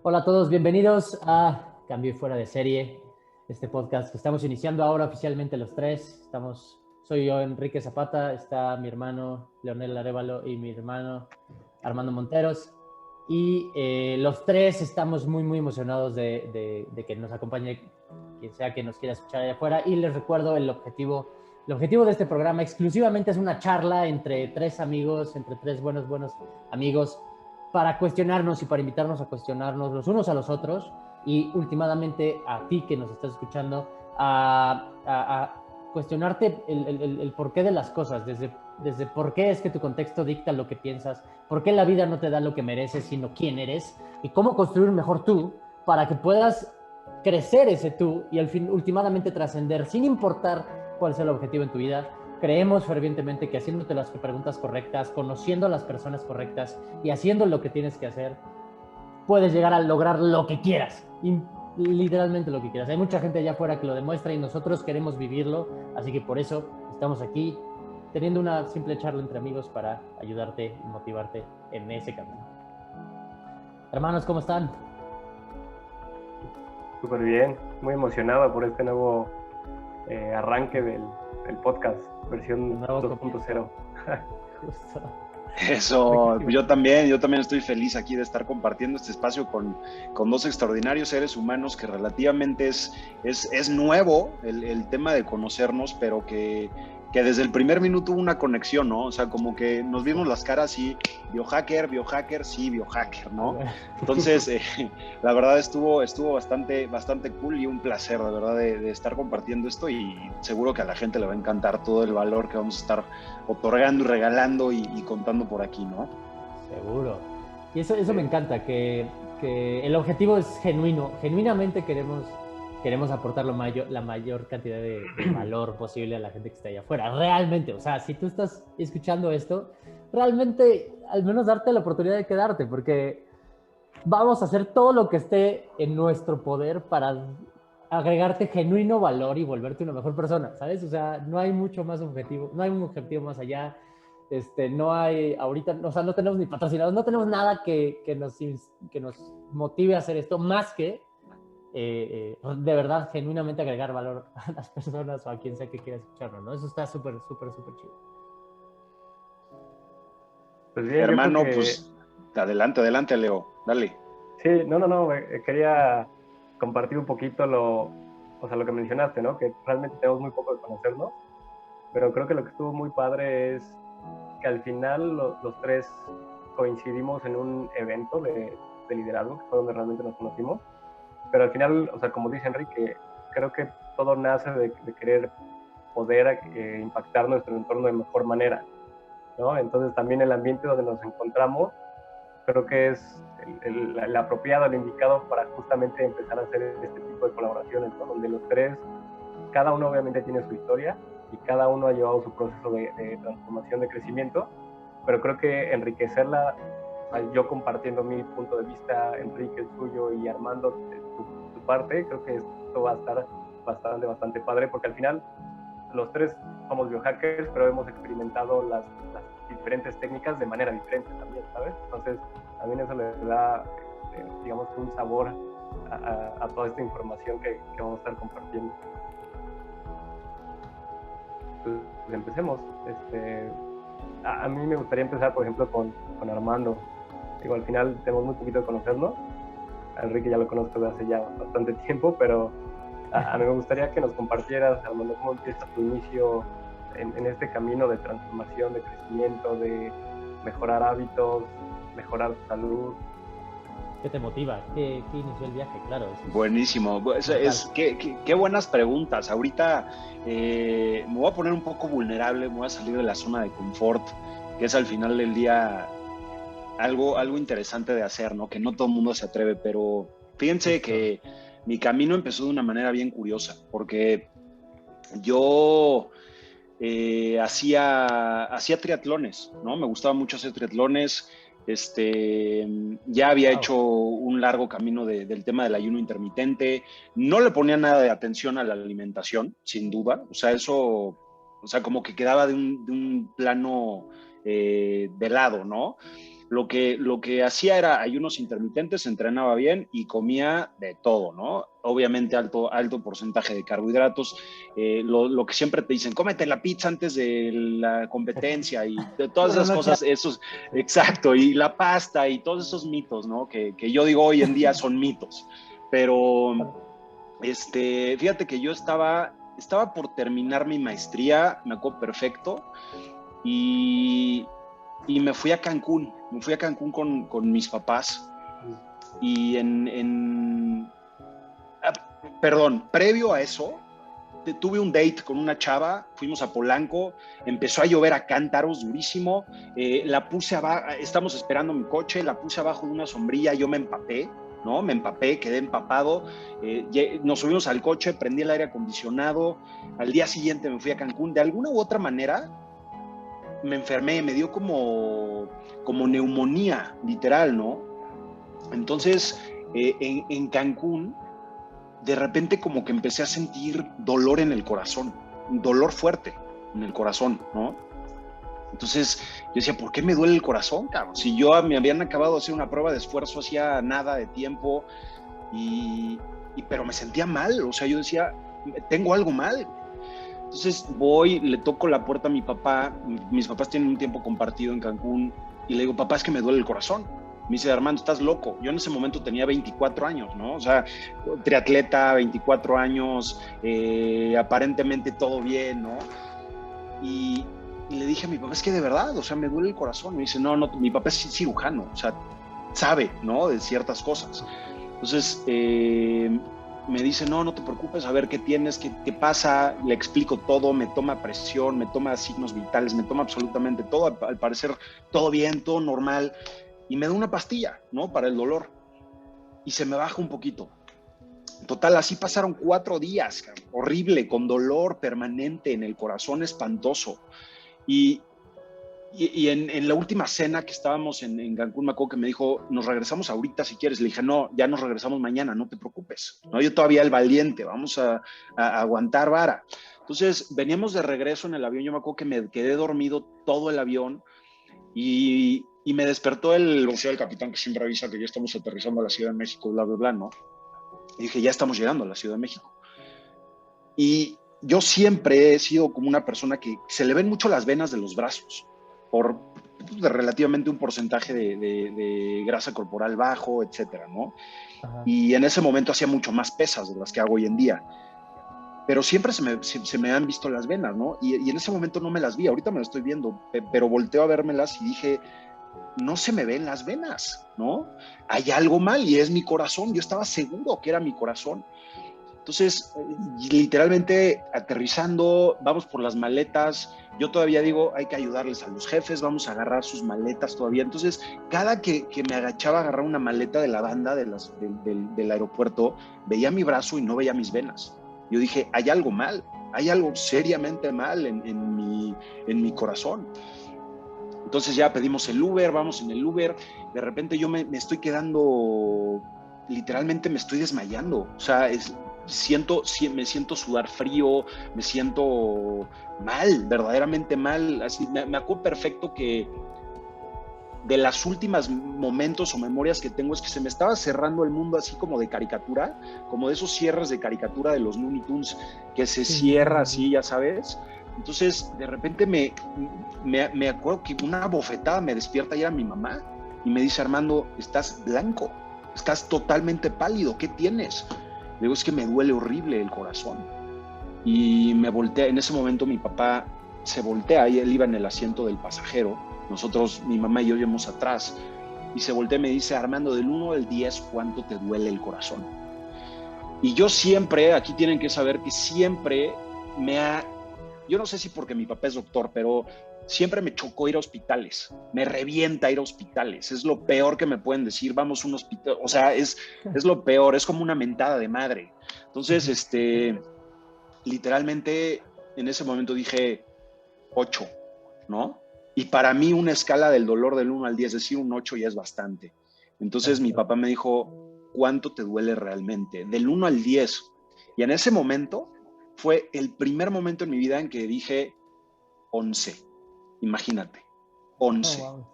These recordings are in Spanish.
Hola a todos, bienvenidos a Cambio y Fuera de Serie, este podcast que estamos iniciando ahora oficialmente los tres. Soy yo, Enrique Zapata, está mi hermano Leonel Arévalo y mi hermano Armando Monteros. Y los tres estamos muy emocionados de que nos acompañe quien sea que nos quiera escuchar allá afuera. Y les recuerdo el objetivo de este programa exclusivamente es una charla entre tres amigos, entre tres buenos amigos, para cuestionarnos y para invitarnos a cuestionarnos los unos a los otros y últimamente a ti que nos estás escuchando a cuestionarte el porqué de las cosas, desde por qué es que tu contexto dicta lo que piensas, por qué la vida no te da lo que mereces, sino quién eres, y cómo construir un mejor tú para que puedas crecer ese tú y al fin últimamente trascender sin importar cuál sea el objetivo en tu vida. Creemos fervientemente que haciéndote las preguntas correctas, conociendo a las personas correctas y haciendo lo que tienes que hacer, puedes llegar a lograr lo que quieras. Literalmente lo que quieras. Hay mucha gente allá afuera que lo demuestra y nosotros queremos vivirlo, así que por eso estamos aquí teniendo una simple charla entre amigos para ayudarte y motivarte en ese camino. Hermanos, ¿cómo están? Súper bien, muy emocionado por este nuevo arranque del podcast, versión 2.0. Justo. Eso, yo también estoy feliz aquí de estar compartiendo este espacio con dos extraordinarios seres humanos que relativamente es nuevo el tema de conocernos, pero que desde el primer minuto hubo una conexión, ¿no? O sea, como que nos vimos las caras y biohacker, sí, biohacker, ¿no? Entonces, la verdad estuvo bastante cool y un placer, de verdad, de estar compartiendo esto y seguro que a la gente le va a encantar todo el valor que vamos a estar otorgando y regalando y contando por aquí, ¿no? Seguro. Y eso me encanta, que el objetivo es genuino. Genuinamente queremos aportar la mayor cantidad de valor posible a la gente que está allá afuera. Realmente, o sea, si tú estás escuchando esto, realmente al menos darte la oportunidad de quedarte, porque vamos a hacer todo lo que esté en nuestro poder para agregarte genuino valor y volverte una mejor persona, ¿sabes? O sea, no hay mucho más objetivo, no hay un objetivo más allá. No hay ahorita, o sea, no tenemos ni patrocinados, no tenemos nada que nos motive a hacer esto, más que de verdad, genuinamente agregar valor a las personas o a quien sea que quiera escucharlo, ¿no? Eso está súper chido. Pues bien, yo Hermano, creo que... pues adelante, Leo, dale. Sí, no, quería compartir un poquito lo que mencionaste, ¿no? Que realmente tenemos muy poco de conocernos, pero creo que lo que estuvo muy padre es que al final los tres coincidimos en un evento de liderazgo, que fue donde realmente nos conocimos, pero al final, o sea, como dice Enrique, creo que todo nace de querer poder impactar nuestro entorno de mejor manera, ¿no? Entonces también el ambiente donde nos encontramos creo que es el apropiado, el indicado para justamente empezar a hacer este tipo de colaboraciones, ¿no? Donde los tres, cada uno obviamente tiene su historia y cada uno ha llevado su proceso de transformación, de crecimiento, pero creo que enriquecerla, o sea, yo compartiendo mi punto de vista, Enrique el suyo y Armando su parte, creo que esto va a estar bastante padre, porque al final los tres somos biohackers, pero hemos experimentado las diferentes técnicas de manera diferente también, ¿sabes? Entonces, también eso le da, digamos, un sabor a toda esta información que vamos a estar compartiendo. Pues empecemos. A mí me gustaría empezar, por ejemplo, con Armando. Digo, al final tenemos muy poquito de conocernos. A Enrique ya lo conozco desde hace ya bastante tiempo, pero a mí me gustaría que nos compartieras, Armando, cómo empieza tu inicio en este camino de transformación, de crecimiento, de mejorar hábitos, mejorar tu salud. ¿Qué te motiva? ¿Qué inició el viaje? Claro. Buenísimo. Qué buenas preguntas. Ahorita me voy a poner un poco vulnerable, me voy a salir de la zona de confort, que es al final del día algo interesante de hacer, ¿no? Que no todo el mundo se atreve, pero fíjense que mi camino empezó de una manera bien curiosa, porque yo hacía triatlones, ¿no? Me gustaba mucho hacer triatlones. Ya había hecho un largo camino del tema del ayuno intermitente. No le ponía nada de atención a la alimentación, sin duda. O sea, eso, o sea, como que quedaba de un plano de lado, ¿no? lo que hacía era ayunos intermitentes, entrenaba bien y comía de todo, ¿no? Obviamente alto porcentaje de carbohidratos, lo que siempre te dicen, cómete la pizza antes de la competencia y de todas esas cosas, esos, exacto, y la pasta y todos esos mitos, ¿no? Que yo digo hoy en día son mitos, pero fíjate que yo estaba por terminar mi maestría, me acuerdo perfecto, y me fui a Cancún. Me fui a Cancún con mis papás. Y perdón, previo a eso, tuve un date con una chava, fuimos a Polanco, empezó a llover a cántaros durísimo, la puse abajo, estamos esperando mi coche, la puse abajo de una sombrilla, yo me empapé, ¿no? Me empapé, quedé empapado, nos subimos al coche, prendí el aire acondicionado, al día siguiente me fui a Cancún, de alguna u otra manera me enfermé, me dio como neumonía, literal, ¿no? Entonces, en Cancún, de repente como que empecé a sentir dolor en el corazón, un dolor fuerte en el corazón, ¿no? Entonces, yo decía, ¿por qué me duele el corazón, cabrón? Si me habían acabado de hacer una prueba de esfuerzo hacía nada de tiempo, pero me sentía mal, o sea, yo decía, tengo algo mal. Entonces voy, le toco la puerta a mi papá, mis papás tienen un tiempo compartido en Cancún, y le digo, papá, es que me duele el corazón. Me dice, Armando, estás loco. Yo en ese momento tenía 24 años, ¿no? O sea, triatleta, 24 años, aparentemente todo bien, ¿no? Y le dije a mi papá, es que de verdad, o sea, me duele el corazón. Me dice, no, mi papá es cirujano, o sea, sabe, ¿no? De ciertas cosas. Entonces, me dice, no te preocupes, a ver qué tienes, qué pasa, le explico todo, me toma presión, me toma signos vitales, me toma absolutamente todo, al parecer todo bien, todo normal, y me da una pastilla, ¿no? Para el dolor, y se me baja un poquito. Total, así pasaron 4 días, horrible, con dolor permanente en el corazón, espantoso, y en la última cena que estábamos en Cancún, me acuerdo que me dijo, nos regresamos ahorita si quieres. Le dije, no, ya nos regresamos mañana, no te preocupes. No, yo todavía el valiente, vamos a aguantar vara. Entonces, veníamos de regreso en el avión, yo me acuerdo que me quedé dormido todo el avión y me despertó el vocero del capitán que siempre avisa que ya estamos aterrizando a la Ciudad de México, bla, bla, bla, ¿no? Y dije, ya estamos llegando a la Ciudad de México. Y yo siempre he sido como una persona que se le ven mucho las venas de los brazos, por relativamente un porcentaje de grasa corporal bajo, etcétera, ¿no? Ajá. Y en ese momento hacía mucho más pesas de las que hago hoy en día. Pero siempre se me han visto las venas, ¿no? Y en ese momento no me las vi, ahorita me las estoy viendo, pero volteo a vérmelas y dije, no se me ven las venas, ¿no? Hay algo mal y es mi corazón, yo estaba seguro que era mi corazón. Entonces, literalmente aterrizando, vamos por las maletas, yo todavía digo, hay que ayudarles a los jefes, vamos a agarrar sus maletas todavía. Entonces, cada que me agachaba a agarrar una maleta de la banda del aeropuerto, veía mi brazo y no veía mis venas. Yo dije, hay algo mal, hay algo seriamente mal en mi corazón. Entonces ya pedimos el Uber, vamos en el Uber, de repente yo me estoy quedando, literalmente me estoy desmayando, o sea, me siento sudar frío, me siento mal, verdaderamente mal. Así, me acuerdo perfecto que de las últimas momentos o memorias que tengo es que se me estaba cerrando el mundo así como de caricatura, como de esos cierres de caricatura de los Looney Tunes que se cierra así, ya sabes. Entonces, de repente me acuerdo que una bofetada me despierta y era mi mamá y me dice, Armando, estás blanco, estás totalmente pálido, ¿qué tienes? Le digo, es que me duele horrible el corazón. Y me voltea, en ese momento mi papá se voltea y él iba en el asiento del pasajero. Nosotros, mi mamá y yo íbamos atrás. Y se voltea y me dice, Armando, del 1 al 10, ¿cuánto te duele el corazón? Y yo siempre, aquí tienen que saber que siempre yo no sé si porque mi papá es doctor, pero siempre me chocó ir a hospitales, me revienta ir a hospitales, es lo peor que me pueden decir, vamos a un hospital, o sea, es lo peor, es como una mentada de madre. Entonces, literalmente en ese momento dije 8, ¿no? Y para mí una escala del dolor del 1 al 10, es decir, un 8 ya es bastante. Entonces mi papá me dijo, ¿cuánto te duele realmente? Del 1 al 10. Y en ese momento fue el primer momento en mi vida en que dije 11. Imagínate, 11. Oh, wow.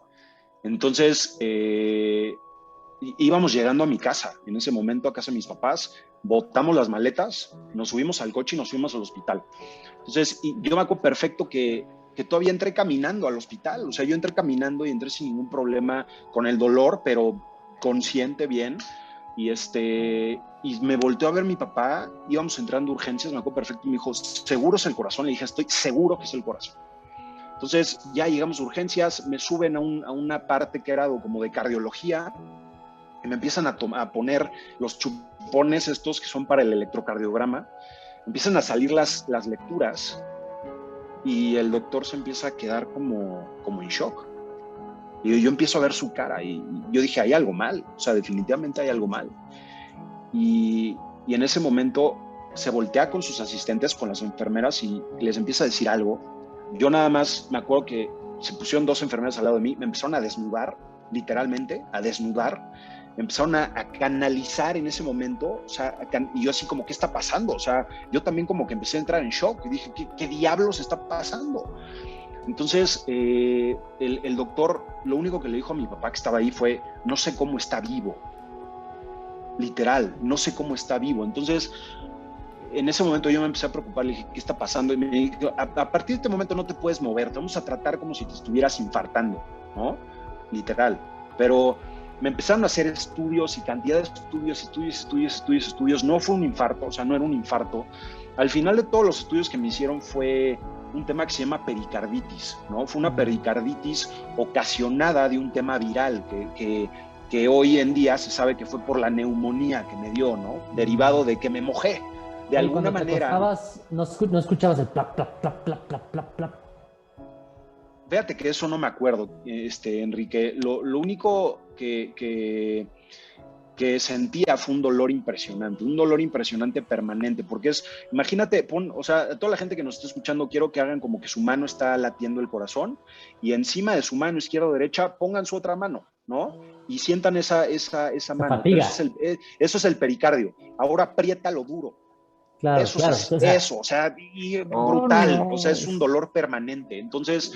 Entonces, íbamos llegando a mi casa, en ese momento a casa de mis papás, botamos las maletas, nos subimos al coche y nos fuimos al hospital. Entonces, yo me acuerdo perfecto que todavía entré caminando al hospital, o sea, yo entré caminando y entré sin ningún problema con el dolor, pero consciente bien, y me volteó a ver mi papá, íbamos entrando a urgencias, me acuerdo perfecto, y me dijo, ¿seguro es el corazón? Le dije, estoy seguro que es el corazón. Entonces ya llegamos a urgencias, me suben a una parte que era como de cardiología, y me empiezan a poner los chupones estos que son para el electrocardiograma, empiezan a salir las lecturas, y el doctor se empieza a quedar como en shock. Y yo empiezo a ver su cara y yo dije, hay algo mal, o sea, definitivamente hay algo mal. Y en ese momento se voltea con sus asistentes, con las enfermeras, y les empieza a decir algo. Yo nada más me acuerdo que se pusieron 2 enfermeras al lado de mí, me empezaron a desnudar, literalmente, a desnudar, me empezaron a canalizar en ese momento, o sea, y yo así como, ¿qué está pasando? O sea, yo también como que empecé a entrar en shock y dije, ¿qué diablos está pasando? Entonces, el doctor, lo único que le dijo a mi papá que estaba ahí fue, no sé cómo está vivo. Literal, no sé cómo está vivo. Entonces, en ese momento yo me empecé a preocupar, le dije, ¿qué está pasando? Y me dijo, a partir de este momento no te puedes mover, te vamos a tratar como si te estuvieras infartando, ¿no? Literal. Pero me empezaron a hacer estudios y cantidad de estudios. No fue un infarto, o sea, no era un infarto. Al final de todos los estudios que me hicieron fue un tema que se llama pericarditis, ¿no? Fue una pericarditis ocasionada de un tema viral que hoy en día se sabe que fue por la neumonía que me dio, ¿no? Derivado de que me mojé. De alguna manera. No escuchabas el plap, plap, plap, plap, plap, plap, plap. Fíjate que eso no me acuerdo, Enrique. Lo único que sentía fue un dolor impresionante permanente, porque imagínate, o sea, toda la gente que nos está escuchando, quiero que hagan como que su mano está latiendo el corazón, y encima de su mano izquierda o derecha pongan su otra mano, ¿no? Y sientan esa mano. Fatiga. Eso es el pericardio. Ahora apriétalo duro. Claro, Eso, claro. o sea, brutal, no. O sea, es un dolor permanente. Entonces,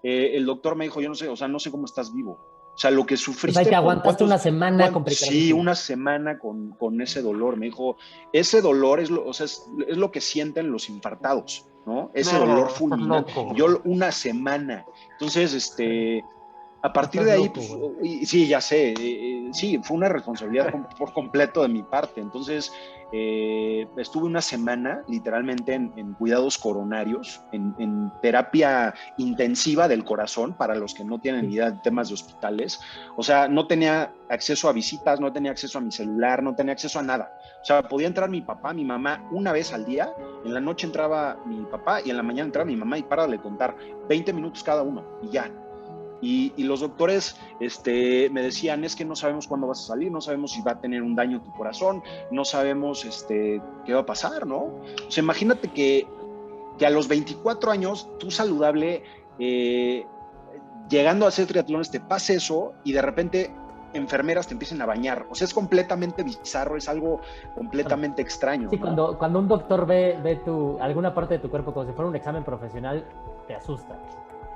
el doctor me dijo, yo no sé, o sea, no sé cómo estás vivo. O sea, lo que sufriste. O sea, que aguantaste una semana con pericarditis. Sí, una semana con ese dolor. Me dijo, ese dolor es lo que sienten los infartados, ¿no? Ese dolor fulminante. Yo una semana. Entonces, a partir de ahí, pues, sí, ya sé, sí, fue una responsabilidad por completo de mi parte. Entonces, estuve una semana literalmente en cuidados coronarios, en terapia intensiva del corazón, para los que no tienen idea de temas de hospitales. O sea, no tenía acceso a visitas, no tenía acceso a mi celular, no tenía acceso a nada. O sea, podía entrar mi papá, mi mamá una vez al día, en la noche entraba mi papá y en la mañana entraba mi mamá, y para de contar, 20 minutos cada uno y ya. Y los doctores me decían, es que no sabemos cuándo vas a salir, no sabemos si va a tener un daño tu corazón, no sabemos qué va a pasar, ¿no? O sea, imagínate que a los 24 años, tú saludable, llegando a hacer triatlones, te pase eso y de repente enfermeras te empiecen a bañar. O sea, es completamente bizarro, es algo completamente extraño. Sí, ¿no? cuando un doctor ve alguna parte de tu cuerpo como si fuera un examen profesional, te asusta.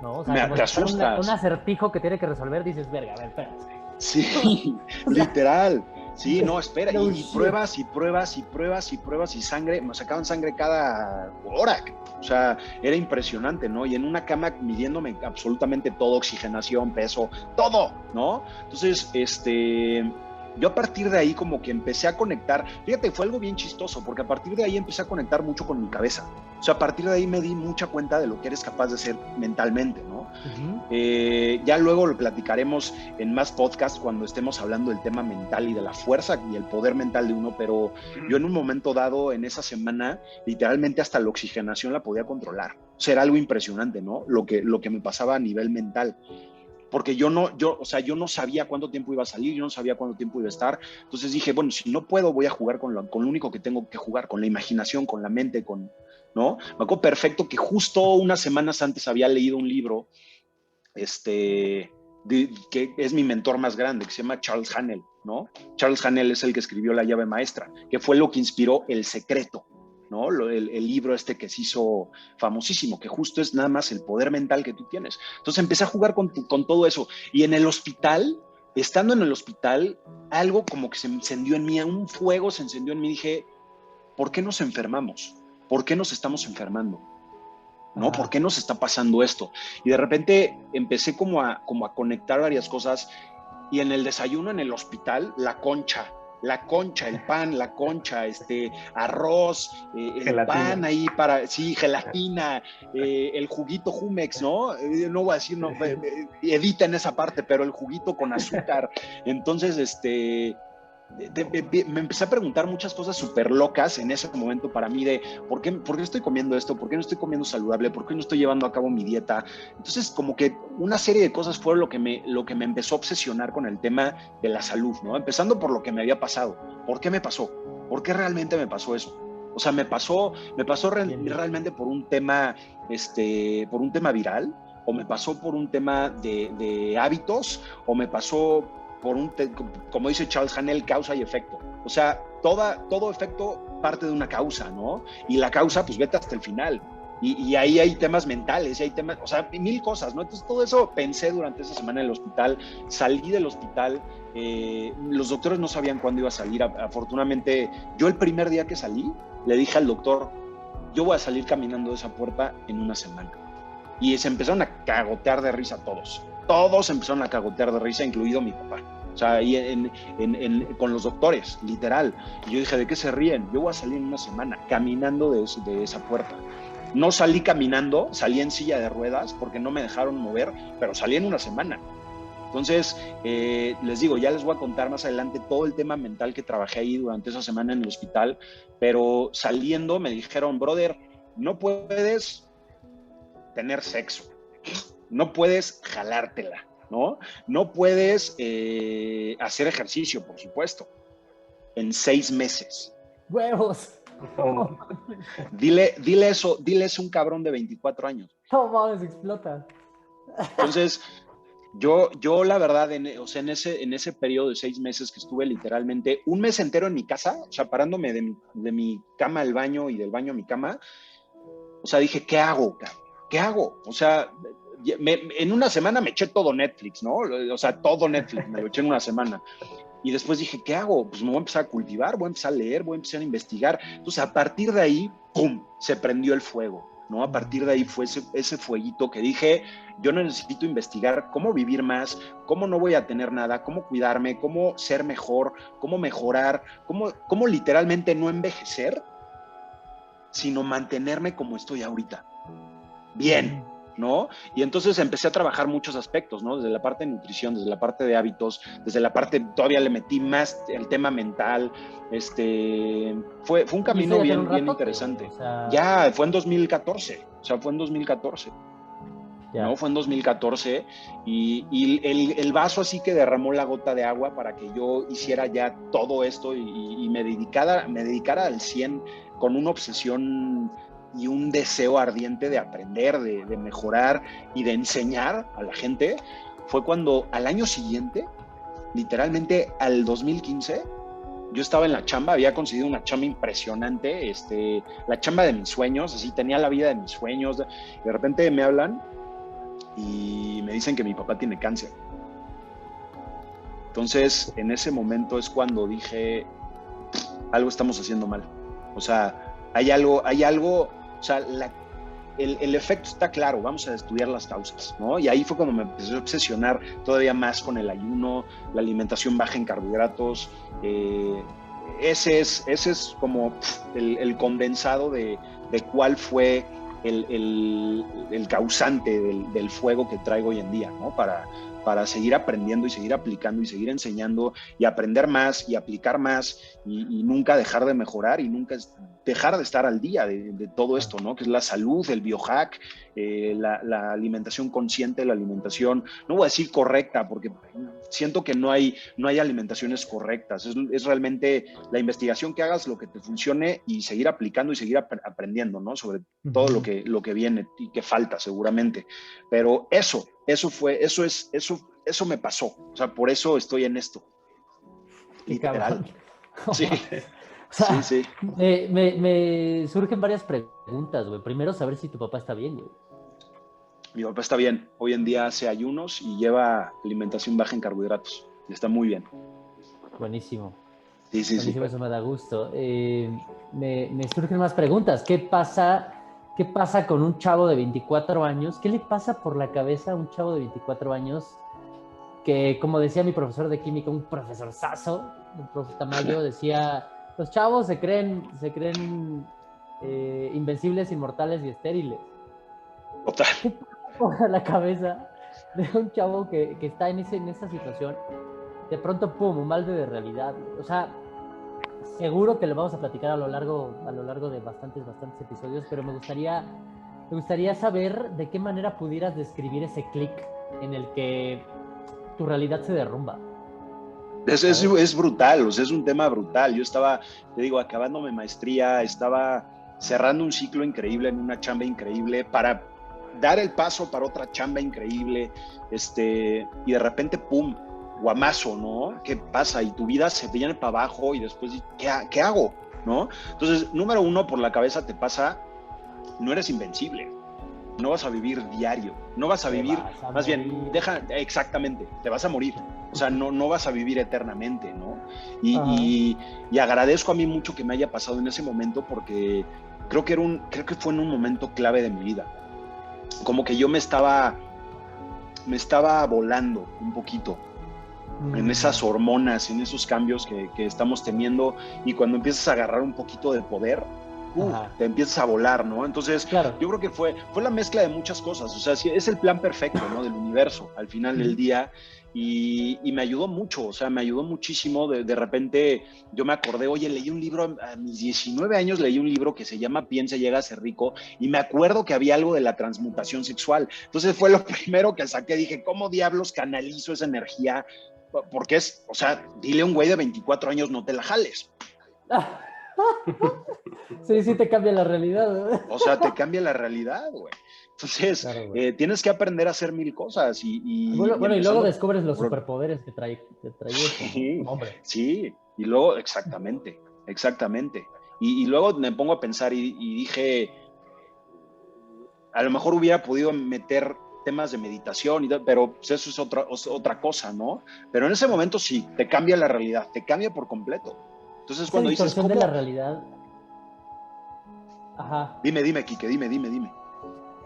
¿No? O sea, te asustas. Un acertijo que tiene que resolver, dices, verga, a ver, espérate. Sí, literal. Sí, no, espera. Y pruebas y sangre. Me sacaban sangre cada hora. O sea, era impresionante, ¿no? Y en una cama midiéndome absolutamente todo, oxigenación, peso, todo, ¿no? Entonces, yo a partir de ahí como que empecé a conectar, fíjate, fue algo bien chistoso, porque a partir de ahí empecé a conectar mucho con mi cabeza. O sea, a partir de ahí me di mucha cuenta de lo que eres capaz de hacer mentalmente, ¿no? Ya luego lo platicaremos en más podcasts cuando estemos hablando del tema mental y de la fuerza y el poder mental de uno, pero yo en un momento dado, en esa semana, literalmente hasta la oxigenación la podía controlar. O sea, era algo impresionante, ¿no? Lo que me pasaba a nivel mental. Porque yo no sabía cuánto tiempo iba a salir, yo no sabía cuánto tiempo iba a estar. Entonces dije, bueno, si no puedo, voy a jugar con lo único que tengo que jugar, con la imaginación, con la mente, ¿no? Me acuerdo perfecto que justo unas semanas antes había leído un libro, que es mi mentor más grande, que se llama Charles Haanel, ¿no? Charles Haanel es el que escribió La llave maestra, que fue lo que inspiró El secreto, ¿no? El libro este que se hizo famosísimo, que justo es nada más el poder mental que tú tienes. Entonces empecé a jugar con todo eso. Y en el hospital, estando en el hospital, algo como que se encendió en mí, un fuego se encendió en mí. Dije, ¿por qué nos enfermamos? ¿Por qué nos estamos enfermando? ¿No? ¿Por qué nos está pasando esto? Y de repente empecé como a conectar varias cosas, y en el desayuno en el hospital, la concha, el pan, la concha, arroz, el pan ahí para, sí, gelatina, el juguito Jumex, ¿no? No voy a decir, no, editen esa parte, pero el juguito con azúcar. Entonces, me empecé a preguntar muchas cosas súper locas en ese momento para mí de ¿por qué estoy comiendo esto? ¿Por qué no estoy comiendo saludable? ¿Por qué no estoy llevando a cabo mi dieta? Entonces como que una serie de cosas fueron lo que me empezó a obsesionar con el tema de la salud, ¿no? Empezando por lo que me había pasado. ¿Por qué me pasó? ¿Por qué realmente me pasó eso? O sea, me pasó realmente por un tema viral, o me pasó por un tema de hábitos, o me pasó por como dice Charles Haanel, causa y efecto. O sea, todo efecto parte de una causa, ¿no? Y la causa, pues vete hasta el final. Y ahí hay temas mentales, y hay temas, o sea, mil cosas, ¿no? Entonces todo eso pensé durante esa semana en el hospital. Salí del hospital, los doctores no sabían cuándo iba a salir. Afortunadamente, yo el primer día que salí, le dije al doctor, yo voy a salir caminando de esa puerta en una semana. Y se empezaron a cagotear de risa todos. Todos empezaron a cagotear de risa, incluido mi papá. O sea, ahí con los doctores, literal. Y yo dije, ¿de qué se ríen? Yo voy a salir en una semana caminando de esa puerta. No salí caminando, salí en silla de ruedas porque no me dejaron mover, pero salí en una semana. Entonces, les digo, ya les voy a contar más adelante todo el tema mental que trabajé ahí durante esa semana en el hospital, pero saliendo me dijeron, brother, no puedes tener sexo, no puedes jalártela, ¿no? No puedes hacer ejercicio, por supuesto, en 6 meses. ¡Huevos! Oh. Dile eso a un cabrón de 24 años. No mames, explota. Entonces, yo la verdad, en ese periodo de 6 meses que estuve literalmente un mes entero en mi casa, o sea, parándome de mi cama al baño y del baño a mi cama, o sea, dije, ¿qué hago, cabrón? ¿Qué hago? O sea, en una semana me eché todo Netflix, ¿no? O sea, todo Netflix, me lo eché en una semana. Y después dije, ¿qué hago? Pues me voy a empezar a cultivar, voy a empezar a leer, voy a empezar a investigar. Entonces, a partir de ahí, ¡pum!, se prendió el fuego, ¿no? A partir de ahí fue ese fueguito que dije, yo necesito investigar cómo vivir más, cómo no voy a tener nada, cómo cuidarme, cómo ser mejor, cómo mejorar, cómo literalmente no envejecer, sino mantenerme como estoy ahorita. Bien, ¿no? Y entonces empecé a trabajar muchos aspectos, ¿no? Desde la parte de nutrición, desde la parte de hábitos, desde la parte, todavía le metí más el tema mental. Fue un camino bien interesante. O sea... Ya, fue en 2014, o sea, fue en 2014. Ya. ¿No? Fue en 2014 y el vaso así que derramó la gota de agua para que yo hiciera ya todo esto y me dedicara al 100 con una obsesión y un deseo ardiente de aprender, de mejorar y de enseñar a la gente, fue cuando al año siguiente, literalmente al 2015, yo estaba en la chamba, había conseguido una chamba impresionante, la chamba de mis sueños, así tenía la vida de mis sueños, de repente me hablan y me dicen que mi papá tiene cáncer. Entonces, en ese momento es cuando dije, algo estamos haciendo mal. O sea, hay algo, o sea, el efecto está claro, vamos a estudiar las causas, ¿no? Y ahí fue cuando me empecé a obsesionar todavía más con el ayuno, la alimentación baja en carbohidratos. Ese es como el condensado de cuál fue el causante del fuego que traigo hoy en día, ¿no? Para seguir aprendiendo y seguir aplicando y seguir enseñando y aprender más y aplicar más y nunca dejar de mejorar y nunca dejar de estar al día de todo esto, ¿no? Que es la salud, el biohack, la alimentación consciente, la alimentación, no voy a decir correcta, porque siento que no hay alimentaciones correctas, es realmente la investigación que hagas, lo que te funcione y seguir aplicando y seguir aprendiendo, ¿no? Sobre todo lo que viene y que falta seguramente, pero eso me pasó, o sea, por eso estoy en esto. Literal. Sí. O sea, Sí. me surgen varias preguntas, güey. Primero, saber si tu papá está bien, güey. Mi papá está bien. Hoy en día hace ayunos y lleva alimentación baja en carbohidratos. Y está muy bien. Buenísimo. Sí. Buenísimo, eso me da gusto. Me surgen más preguntas. ¿Qué pasa con un chavo de 24 años? ¿Qué le pasa por la cabeza a un chavo de 24 años que, como decía mi profesor de química, un profesorzazo, el profe Tamayo, decía, los chavos se creen invencibles, inmortales y estériles? Total. ¿Qué pasa por la cabeza de un chavo que está en esa situación? De pronto, pum, un balde de realidad. O sea, seguro que lo vamos a platicar a lo largo de bastantes episodios, pero me gustaría saber de qué manera pudieras describir ese clic en el que tu realidad se derrumba. Es brutal, o sea, es un tema brutal. Yo estaba, te digo, acabándome maestría, estaba cerrando un ciclo increíble en una chamba increíble para dar el paso para otra chamba increíble, y de repente, pum, guamazo, ¿no? ¿Qué pasa? Y tu vida se viene para abajo y después, ¿qué hago? ¿No? Entonces, número uno, por la cabeza te pasa, no eres invencible. No vas a vivir diario, no vas a vivir, más bien, exactamente, te vas a morir. O sea, no vas a vivir eternamente, ¿no? Y agradezco a mí mucho que me haya pasado en ese momento porque creo que fue en un momento clave de mi vida. Como que yo me estaba volando un poquito en esas hormonas, en esos cambios que estamos teniendo, y cuando empiezas a agarrar un poquito de poder, te empiezas a volar, ¿no? Entonces, claro, yo creo que fue la mezcla de muchas cosas. O sea, sí, es el plan perfecto, ¿no? Del universo al final del día. Y me ayudó mucho, o sea, me ayudó muchísimo. De repente yo me acordé, oye, leí un libro, a mis 19 años leí un libro que se llama Piensa y llega a ser rico, y me acuerdo que había algo de la transmutación sexual. Entonces fue lo primero que saqué, dije, ¿cómo diablos canalizo esa energía? Porque o sea, dile a un güey de 24 años, no te la jales. Sí te cambia la realidad, güey. O sea, te cambia la realidad, güey. Entonces, claro, tienes que aprender a hacer mil cosas y luego descubres los superpoderes que trae sí, hombre. Sí, y luego, exactamente. Y luego me pongo a pensar y dije, a lo mejor hubiera podido meter temas de meditación, pero pues eso es otra cosa, ¿no? Pero en ese momento sí, te cambia la realidad, te cambia por completo. Entonces, esa cuando dices, ¿cómo? De la realidad. Ajá. Dime, Quique, dime.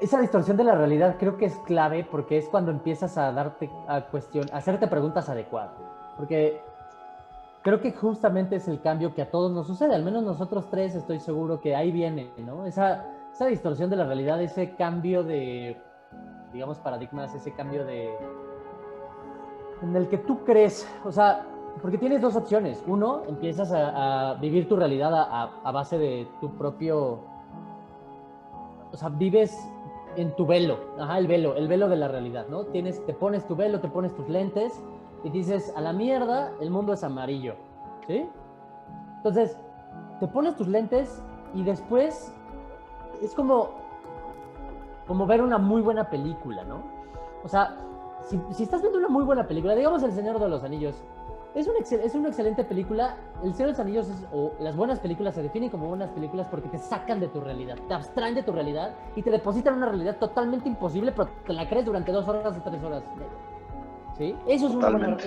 Esa distorsión de la realidad creo que es clave porque es cuando empiezas a hacerte preguntas adecuadas. Porque creo que justamente es el cambio que a todos nos sucede, al menos nosotros tres estoy seguro que ahí viene, ¿no? Esa distorsión de la realidad, ese cambio de, digamos, paradigmas, ese cambio en el que tú crees, o sea, porque tienes dos opciones. Uno, empiezas a vivir tu realidad a base de tu propio, o sea, vives en tu velo, el velo de la realidad, ¿no? Te pones tu velo, te pones tus lentes y dices, a la mierda, el mundo es amarillo, ¿sí? Entonces, te pones tus lentes y después es como ver una muy buena película, ¿no? O sea, si estás viendo una muy buena película, digamos El Señor de los Anillos, es una excelente película. El Señor de los Anillos o las buenas películas se definen como buenas películas porque te sacan de tu realidad, te abstraen de tu realidad y te depositan una realidad totalmente imposible, pero te la crees durante 2 horas o 3 horas. ¿Sí? Eso es una buena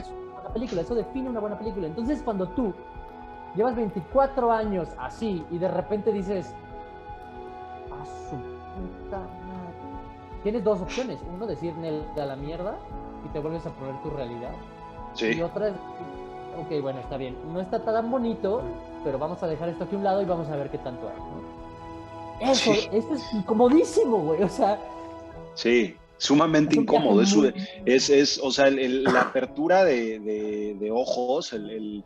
película, eso define una buena película. Entonces, cuando tú llevas 24 años así y de repente dices, a su puta madre, tienes dos opciones. Uno, decir a la mierda y te vuelves a poner tu realidad. Sí. Y otra es, ok, bueno, está bien, no está tan bonito, pero vamos a dejar esto aquí a un lado y vamos a ver qué tanto hay, ¿no? Eso es incomodísimo, güey, o sea. Sí, sumamente incómodo. O sea, la apertura de ojos, el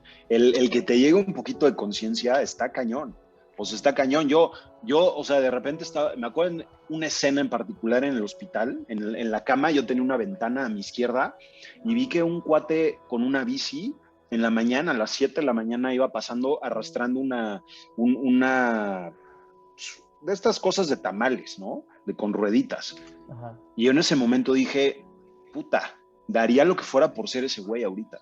que te llegue un poquito de conciencia está cañón. O sea, está cañón. Yo, o sea, de repente me acuerdo en una escena en particular en el hospital, en la cama, yo tenía una ventana a mi izquierda y vi que un cuate con una bici en la mañana, a las 7 de la mañana, iba pasando arrastrando una de estas cosas de tamales, ¿no? Con rueditas. Ajá. Y yo en ese momento dije, puta, daría lo que fuera por ser ese güey ahorita.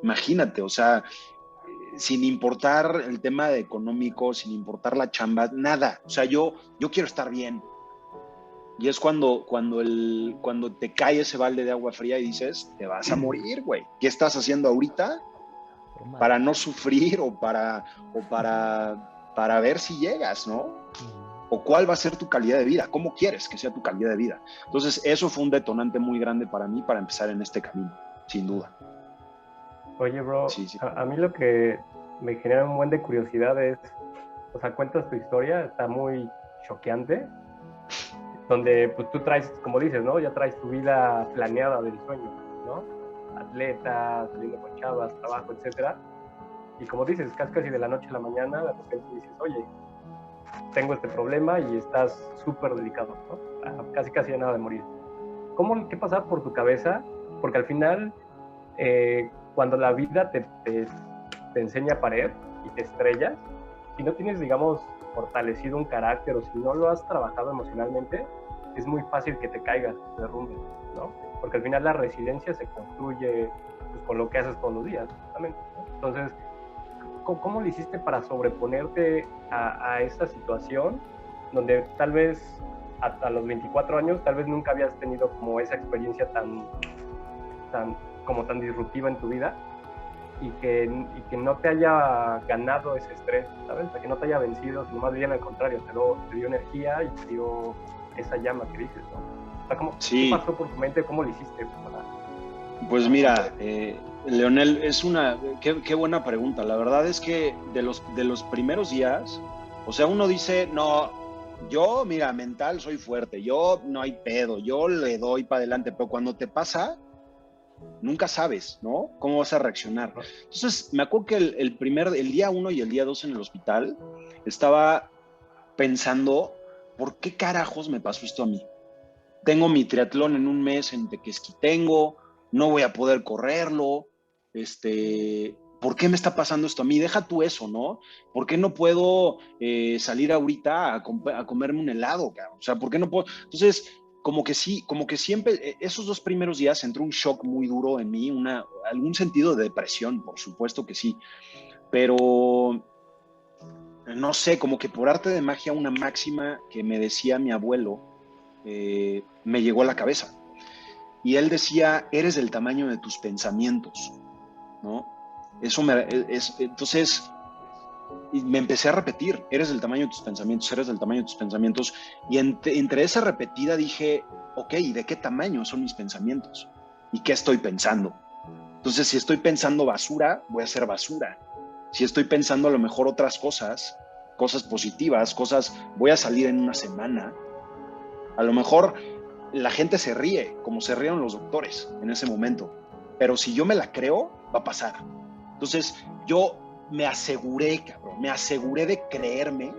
Imagínate, o sea, sin importar el tema de económico, sin importar la chamba, nada. O sea, yo quiero estar bien. Y es cuando te cae ese balde de agua fría y dices, te vas a morir, güey. ¿Qué estás haciendo ahorita para no sufrir o para ver si llegas, ¿no? O cuál va a ser tu calidad de vida, cómo quieres que sea tu calidad de vida. Entonces, eso fue un detonante muy grande para mí para empezar en este camino, sin duda. Oye, bro, sí. A mí lo que me genera un buen de curiosidad es, o sea, cuentas tu historia, está muy choqueante, donde pues tú traes, como dices, ¿no? Ya traes tu vida planeada del sueño, ¿no? Atleta, saliendo con chavas, trabajo, etcétera. Y como dices, casi de la noche a la mañana, de repente dices, oye, tengo este problema y estás súper delicado, ¿no? Casi a nada de morir. ¿Qué pasa por tu cabeza? Porque al final, cuando la vida te enseña a pared y te estrellas, si no tienes, digamos, fortalecido un carácter o si no lo has trabajado emocionalmente, es muy fácil que te caigas, te derrumbes, ¿no? Porque al final la resiliencia se construye pues, con lo que haces todos los días, justamente, ¿no? Entonces, ¿cómo lo hiciste para sobreponerte a esta situación donde tal vez hasta los 24 años tal vez nunca habías tenido como esa experiencia tan disruptiva en tu vida y que no te haya ganado ese estrés, ¿sabes? Que no te haya vencido, sino más bien al contrario, te dio energía y te dio esa llama que dices, ¿no? O sea, ¿qué pasó por tu mente? ¿Cómo lo hiciste? Pues mira, Leonel, qué buena pregunta. La verdad es que de los primeros días, o sea, uno dice, no, yo, mira, mental soy fuerte, yo no hay pedo, yo le doy para adelante, pero cuando te pasa, nunca sabes, ¿no? ¿Cómo vas a reaccionar? Entonces, me acuerdo que el día 1 y el día 2 en el hospital, estaba pensando, ¿por qué carajos me pasó esto a mí? Tengo mi triatlón en un mes en Tequesquitengo, no voy a poder correrlo, ¿por qué me está pasando esto a mí? Deja tú eso, ¿no? ¿Por qué no puedo salir ahorita a comerme un helado, cabrón? O sea, ¿por qué no puedo? Entonces, como que siempre, esos 2 primeros días entró un shock muy duro en mí, algún sentido de depresión, por supuesto que sí, pero no sé, como que por arte de magia una máxima que me decía mi abuelo me llegó a la cabeza. Y él decía, eres del tamaño de tus pensamientos, ¿no? Entonces, me empecé a repetir, eres del tamaño de tus pensamientos, eres del tamaño de tus pensamientos. Y entre esa repetida dije, ok, ¿de qué tamaño son mis pensamientos? ¿Y qué estoy pensando? Entonces, si estoy pensando basura, voy a hacer basura. Si estoy pensando a lo mejor otras cosas positivas, voy a salir en una semana. A lo mejor la gente se ríe, como se rieron los doctores en ese momento. Pero si yo me la creo, va a pasar. Entonces, yo me aseguré de creerme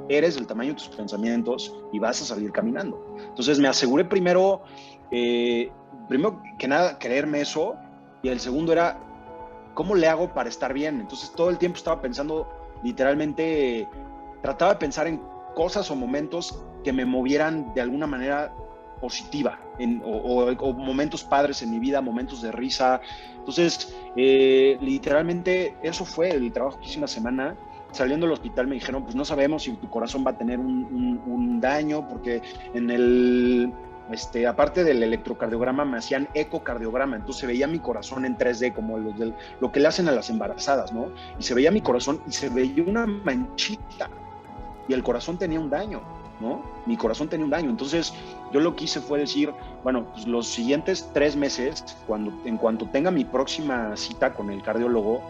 eres del tamaño de tus pensamientos y vas a salir caminando. Entonces, me aseguré primero que nada, creerme eso. Y el segundo era, ¿cómo le hago para estar bien? Entonces, todo el tiempo estaba pensando, literalmente, trataba de pensar en cosas o momentos que me movieran de alguna manera positiva, o momentos padres en mi vida, momentos de risa. Entonces, literalmente, eso fue el trabajo que hice una semana. Saliendo del hospital me dijeron, pues no sabemos si tu corazón va a tener un daño, porque aparte del electrocardiograma me hacían ecocardiograma, entonces se veía mi corazón en 3D, como lo que le hacen a las embarazadas, ¿no? Y se veía mi corazón y se veía una manchita, y el corazón tenía un daño, ¿no? Mi corazón tenía un daño. Entonces, yo lo que hice fue decir, bueno, pues los siguientes 3 meses, en cuanto tenga mi próxima cita con el cardiólogo,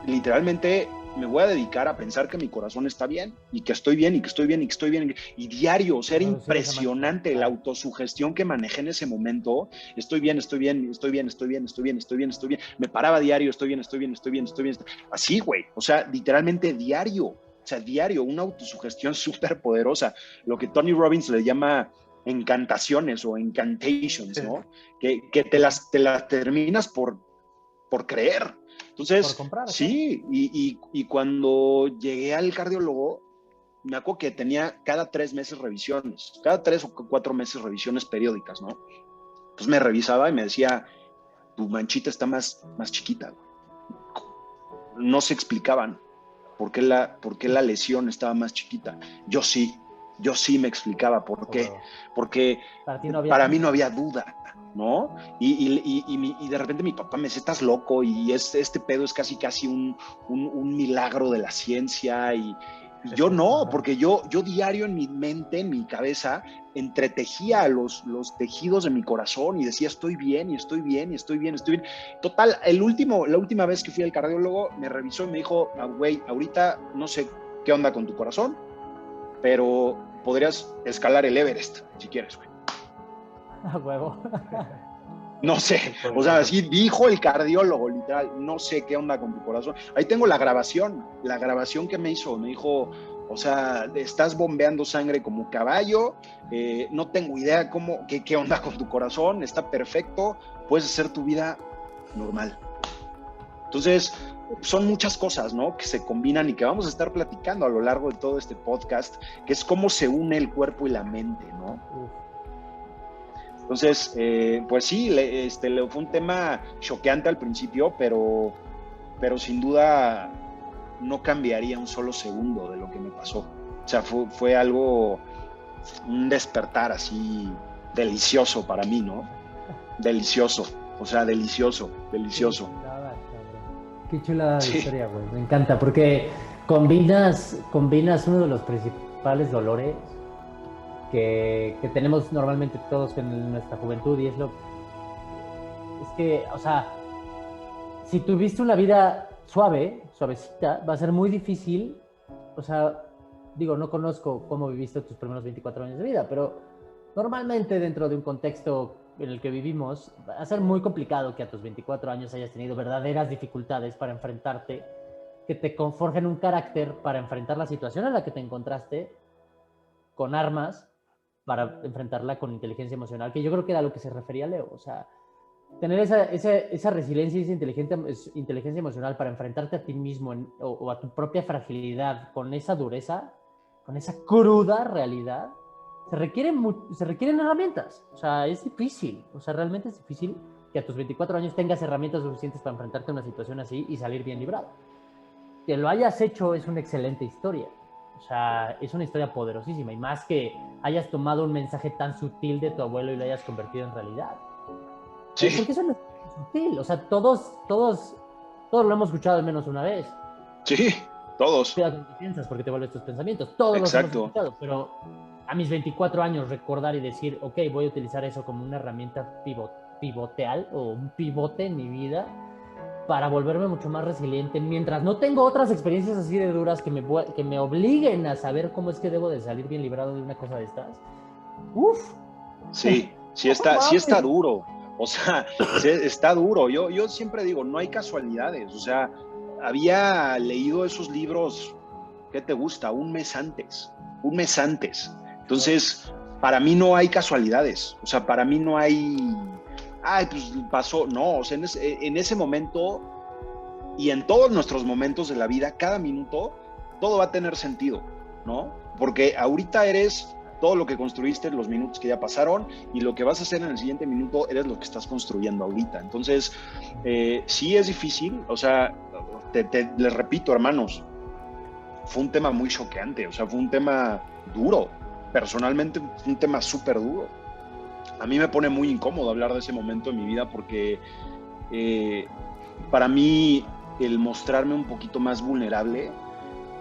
literalmente me voy a dedicar a pensar que mi corazón está bien, y que estoy bien, y que estoy bien, y que estoy bien, y diario, o sea, era impresionante la autosugestión que manejé en ese momento. Estoy bien, estoy bien, estoy bien, estoy bien, estoy bien, estoy bien, estoy bien. Me paraba diario, estoy bien, estoy bien, estoy bien, estoy bien. Así, güey, o sea, literalmente diario. O sea, diario, una autosugestión súper poderosa, lo que Tony Robbins le llama encantaciones o incantations, ¿no? Que te las terminas por creer. Entonces, comprar, sí, y cuando llegué al cardiólogo, me acuerdo que tenía cada 3 meses revisiones, cada 3 o 4 meses revisiones periódicas, ¿no? Entonces me revisaba y me decía, tu manchita está más chiquita, güey. no se explicaban por qué la lesión estaba más chiquita. Yo sí me explicaba por qué. Porque para mí no había duda, ¿no? Y de repente mi papá me dice, estás loco, y este pedo es casi un milagro de la ciencia, y yo no, porque yo diario en mi mente, en mi cabeza, entretejía los tejidos de mi corazón y decía, estoy bien. Total, la última vez que fui al cardiólogo, me revisó y me dijo, güey, ahorita no sé qué onda con tu corazón, pero podrías escalar el Everest, si quieres, güey. A huevo. No sé, o sea, así dijo el cardiólogo, literal, no sé qué onda con tu corazón. Ahí tengo la grabación que me dijo, o sea, estás bombeando sangre como caballo, no tengo idea qué onda con tu corazón, está perfecto, puedes hacer tu vida normal. Entonces, son muchas cosas, ¿no?, que se combinan y que vamos a estar platicando a lo largo de todo este podcast, que es cómo se une el cuerpo y la mente, ¿no? Entonces, pues sí, fue un tema choqueante al principio, pero sin duda no cambiaría un solo segundo de lo que me pasó. O sea, fue algo, un despertar así delicioso para mí, ¿no? Delicioso, o sea, delicioso. Qué chula historia, güey. Me encanta, porque combinas uno de los principales dolores que tenemos normalmente todos en nuestra juventud, y es que, o sea, si tuviste una vida suavecita, va a ser muy difícil, o sea, digo, no conozco cómo viviste tus primeros 24 años de vida, pero normalmente dentro de un contexto en el que vivimos, va a ser muy complicado que a tus 24 años hayas tenido verdaderas dificultades para enfrentarte, que te forjen un carácter para enfrentar la situación en la que te encontraste con armas, para enfrentarla con inteligencia emocional, que yo creo que era a lo que se refería Leo. O sea, tener esa resiliencia y esa inteligencia emocional para enfrentarte a ti mismo o a tu propia fragilidad con esa dureza, con esa cruda realidad, se requieren herramientas. O sea, es difícil. O sea, realmente es difícil que a tus 24 años tengas herramientas suficientes para enfrentarte a una situación así y salir bien librado. Que lo hayas hecho es una excelente historia. O sea, es una historia poderosísima, y más que hayas tomado un mensaje tan sutil de tu abuelo y lo hayas convertido en realidad. Sí. Porque eso no es sutil. O sea, todos lo hemos escuchado al menos una vez. Sí, todos. Cuida con lo que piensas, porque te vuelves tus pensamientos. Todos los hemos escuchado, pero a mis 24 años recordar y decir, ok, voy a utilizar eso como una herramienta pivoteal o un pivote en mi vida para volverme mucho más resiliente, mientras no tengo otras experiencias así de duras que me obliguen a saber cómo es que debo de salir bien librado de una cosa de estas. Uf. Sí está duro. O sea, está duro. Yo siempre digo, no hay casualidades. O sea, había leído esos libros, ¿qué te gusta? Un mes antes. Entonces, para mí no hay casualidades. O sea, para mí no hay, pues pasó. No, o sea, en ese momento y en todos nuestros momentos de la vida, cada minuto, todo va a tener sentido, ¿no? Porque ahorita eres todo lo que construiste en los minutos que ya pasaron, y lo que vas a hacer en el siguiente minuto eres lo que estás construyendo ahorita. Entonces, sí es difícil. O sea, les repito, hermanos, fue un tema muy choqueante. O sea, fue un tema duro. Personalmente, fue un tema súper duro. A mí me pone muy incómodo hablar de ese momento en mi vida, porque para mí el mostrarme un poquito más vulnerable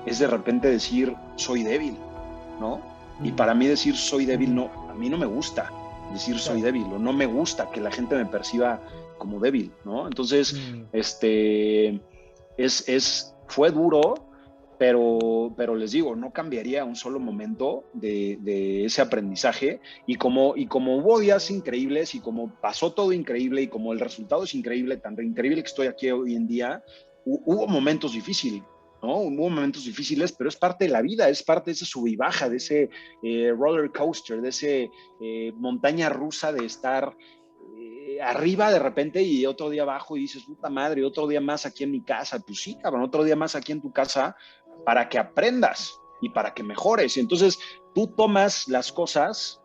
es de repente decir soy débil, ¿no? Y para mí decir soy débil, no, a mí no me gusta decir soy débil, o no me gusta que la gente me perciba como débil, ¿no? Entonces, fue duro, pero les digo, no cambiaría un solo momento de ese aprendizaje. Y como hubo días increíbles, y como pasó todo increíble, y como el resultado es increíble, tan increíble que estoy aquí hoy en día, hubo momentos difíciles, ¿no? Hubo momentos difíciles, pero es parte de la vida, es parte de ese sub y baja, de ese roller coaster, de ese montaña rusa de estar arriba de repente y otro día abajo, y dices, puta madre, otro día más aquí en mi casa. Pues sí, cabrón, otro día más aquí en tu casa, para que aprendas y para que mejores. Y entonces tú tomas las cosas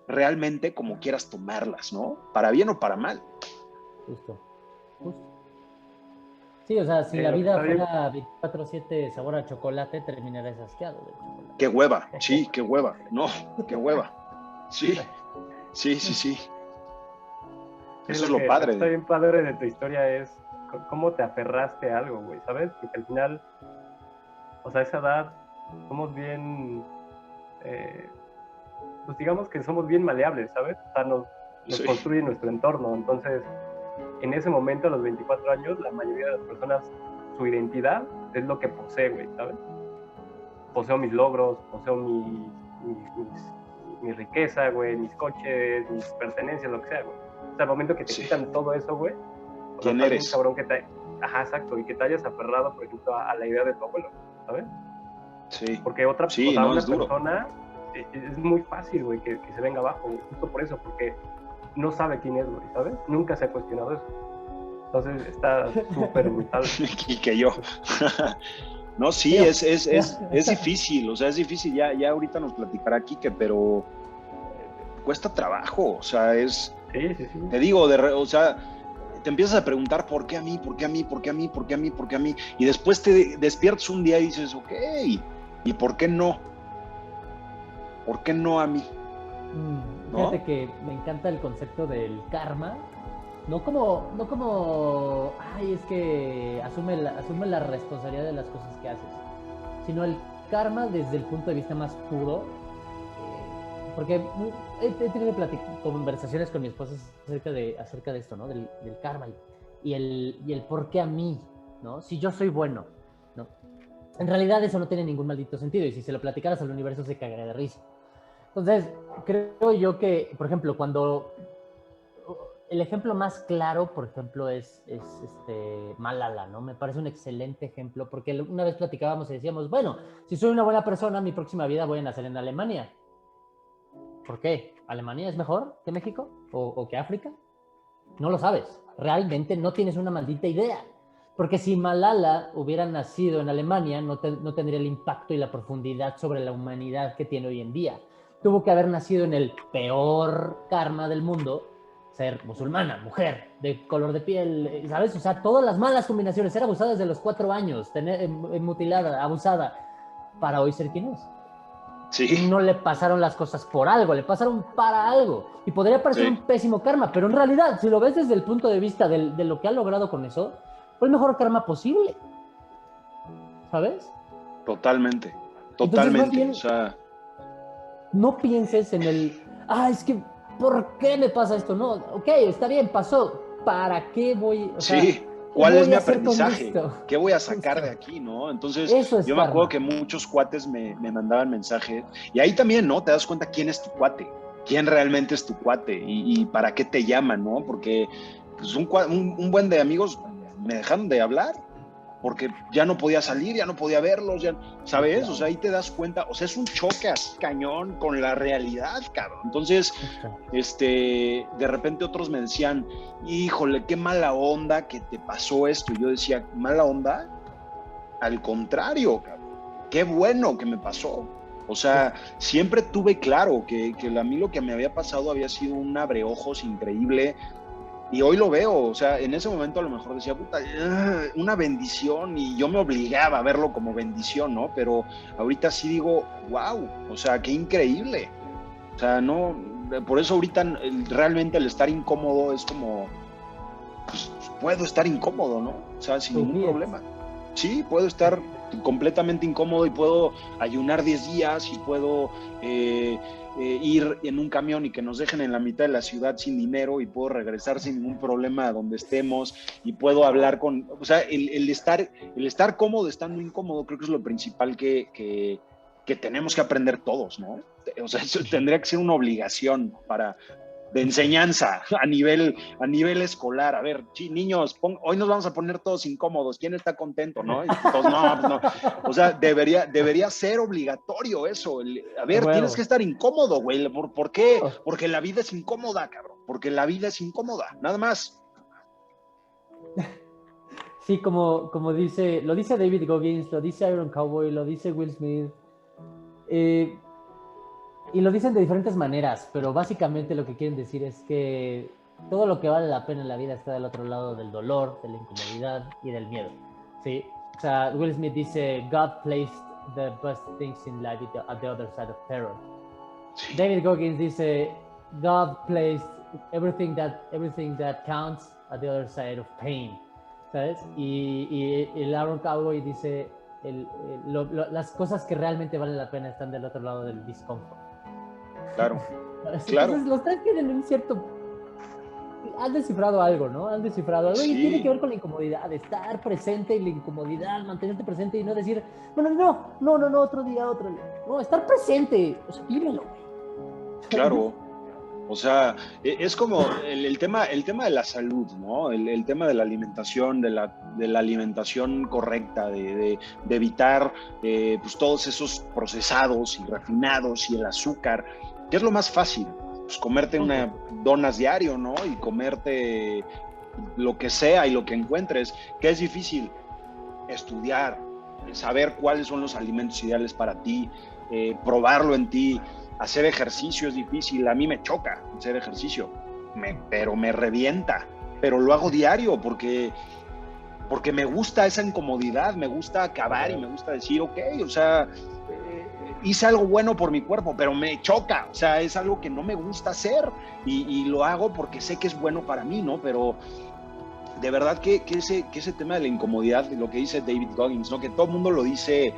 realmente como quieras tomarlas, ¿no? Para bien o para mal. Justo. Sí, o sea, si la vida está bien. fuera 24/7 sabor a chocolate, terminarías asqueado de chocolate. Qué hueva, sí, qué hueva. No, qué hueva. Sí, sí, sí, sí. Sí, Eso es lo lo que padre. está bien padre de tu historia es cómo te aferraste a algo, güey, ¿sabes? Porque al final, o sea, a esa edad somos bien, pues digamos que somos bien maleables, ¿sabes? O sea, nos Sí, construye nuestro entorno. Entonces, en ese momento, a los 24 años, la mayoría de las personas, su identidad es lo que posee, güey, ¿sabes? Poseo mis logros, poseo mi riqueza, güey, mis coches, mis pertenencias, lo que sea, güey. O sea, al momento que te sí. quitan todo eso, güey, o sea, ¿Quién está bien eres? cabrón que te... Ajá, exacto, y que te hayas aferrado, por ejemplo, a la idea de tu abuelo, ¿sabes? Sí, Porque otra, o sí, sea, no, una es duro. persona es muy fácil, güey, que se venga abajo, güey, justo por eso, porque no sabe quién es, güey, ¿sabes? Nunca se ha cuestionado eso. Entonces está súper brutal. Y que yo. No, sí, Yo. es difícil, o sea, es difícil. Ya ahorita nos platicará Quique, pero cuesta trabajo, o sea, Sí, sí, sí. te digo, o sea, te empiezas a preguntar por qué a mí, por qué a mí, por qué a mí, por qué a mí, por qué a mí, y después te despiertas un día y dices, ok, ¿y por qué no? ¿Por qué no a mí? ¿No? Fíjate que me encanta el concepto del karma. Ay, es que asume la responsabilidad de las cosas que haces, sino el karma desde el punto de vista más puro. Porque he tenido conversaciones con mi esposa acerca de esto, ¿no? Del karma y el por qué a mí, ¿no? Si yo soy bueno, ¿no? En realidad eso no tiene ningún maldito sentido y si se lo platicaras al universo se cagaría de risa. Entonces, creo yo que, por ejemplo, cuando el ejemplo más claro, por ejemplo, es Malala, ¿no? Me parece un excelente ejemplo porque una vez platicábamos y decíamos, bueno, si soy una buena persona, mi próxima vida voy a nacer en Alemania. ¿Por qué? ¿Alemania es mejor que México o que África? No lo sabes. Realmente no tienes una maldita idea. Porque si Malala hubiera nacido en Alemania, no tendría el impacto y la profundidad sobre la humanidad que tiene hoy en día. Tuvo que haber nacido en el peor karma del mundo, ser musulmana, mujer, de color de piel, ¿sabes? O sea, todas las malas combinaciones, ser abusada desde los 4 años, mutilada, abusada, para hoy ser quien es. Sí, No le pasaron las cosas por algo, le pasaron para algo. Y podría parecer sí, un pésimo karma, pero en realidad, si lo ves desde el punto de vista de lo que ha logrado con eso, fue el mejor karma posible. ¿Sabes? totalmente, Entonces, más totalmente, o bien, sea, no pienses en es que, ¿por qué me pasa esto? No, ok, está bien, pasó. ¿Para qué voy? O sea, sí, ¿qué ¿cuál es voy mi a hacer con aprendizaje? esto? ¿Qué voy a sacar Justo. de aquí, no? Entonces, Eso es yo me acuerdo karma. que muchos cuates me mandaban mensajes y ahí también, ¿no? Te das cuenta quién es tu cuate, quién realmente es tu cuate y para qué te llaman, ¿no? Porque pues, un buen de amigos me dejaron de hablar porque ya no podía salir, ya no podía verlos, ya, ¿sabes? O sea, ahí te das cuenta, o sea, es un choque así cañón con la realidad, cabrón. Entonces, de repente otros me decían, híjole, qué mala onda que te pasó esto. Y yo decía, ¿mala onda? Al contrario, cabrón, qué bueno que me pasó. O sea, siempre tuve claro que a mí lo que me había pasado había sido un abreojos increíble. Y hoy lo veo, o sea, en ese momento a lo mejor decía, puta, una bendición, y yo me obligaba a verlo como bendición, ¿no? Pero ahorita sí digo, wow, o sea, qué increíble. O sea, no, por eso ahorita realmente el estar incómodo es como, pues, puedo estar incómodo, ¿no? O sea, sin ningún problema. Sí, puedo estar completamente incómodo y puedo ayunar 10 días y puedo ir en un camión y que nos dejen en la mitad de la ciudad sin dinero y puedo regresar sin ningún problema a donde estemos y puedo hablar o sea, el estar cómodo estando incómodo creo que es lo principal que tenemos que aprender todos, ¿no? O sea, eso tendría que ser una obligación de enseñanza a nivel escolar. A ver, niños, hoy nos vamos a poner todos incómodos. ¿Quién está contento, no? Entonces, no. O sea, debería ser obligatorio eso. A ver, tienes que estar incómodo, güey. ¿Por qué? Porque la vida es incómoda, cabrón. Porque la vida es incómoda, nada más. Sí, como lo dice David Goggins, lo dice Iron Cowboy, lo dice Will Smith. Y lo dicen de diferentes maneras, pero básicamente lo que quieren decir es que todo lo que vale la pena en la vida está del otro lado del dolor, de la incomodidad y del miedo. Sí, o sea, Will Smith dice, God placed the best things in life at the other side of terror. Sí. David Goggins dice, God placed everything that counts at the other side of pain. ¿Sabes? Y el Aaron Cowboy dice, las cosas que realmente valen la pena están del otro lado del discomfort. Claro. Entonces, los tres tienen un cierto... Han descifrado algo, ¿no? Han descifrado algo, sí. Y tiene que ver con la incomodidad, estar presente en la incomodidad, mantenerte presente y no decir, no, otro día. No, estar presente, o sea, vívelo, güey. Claro. O sea, es como el tema de la salud, ¿no? El tema de la alimentación, de la alimentación correcta, de evitar pues todos esos procesados y refinados y el azúcar, que es lo más fácil. Pues comerte una donas diario, ¿no? Y comerte lo que sea y lo que encuentres. ¿Qué es difícil? Estudiar, saber cuáles son los alimentos ideales para ti, probarlo en ti. Hacer ejercicio es difícil, a mí me choca hacer ejercicio, pero me revienta, pero lo hago diario porque me gusta esa incomodidad, me gusta acabar y me gusta decir, ok, o sea, hice algo bueno por mi cuerpo, pero me choca, o sea, es algo que no me gusta hacer y lo hago porque sé que es bueno para mí, ¿no? Pero de verdad que ese tema de la incomodidad, lo que dice David Goggins, ¿no? Que todo el mundo lo dice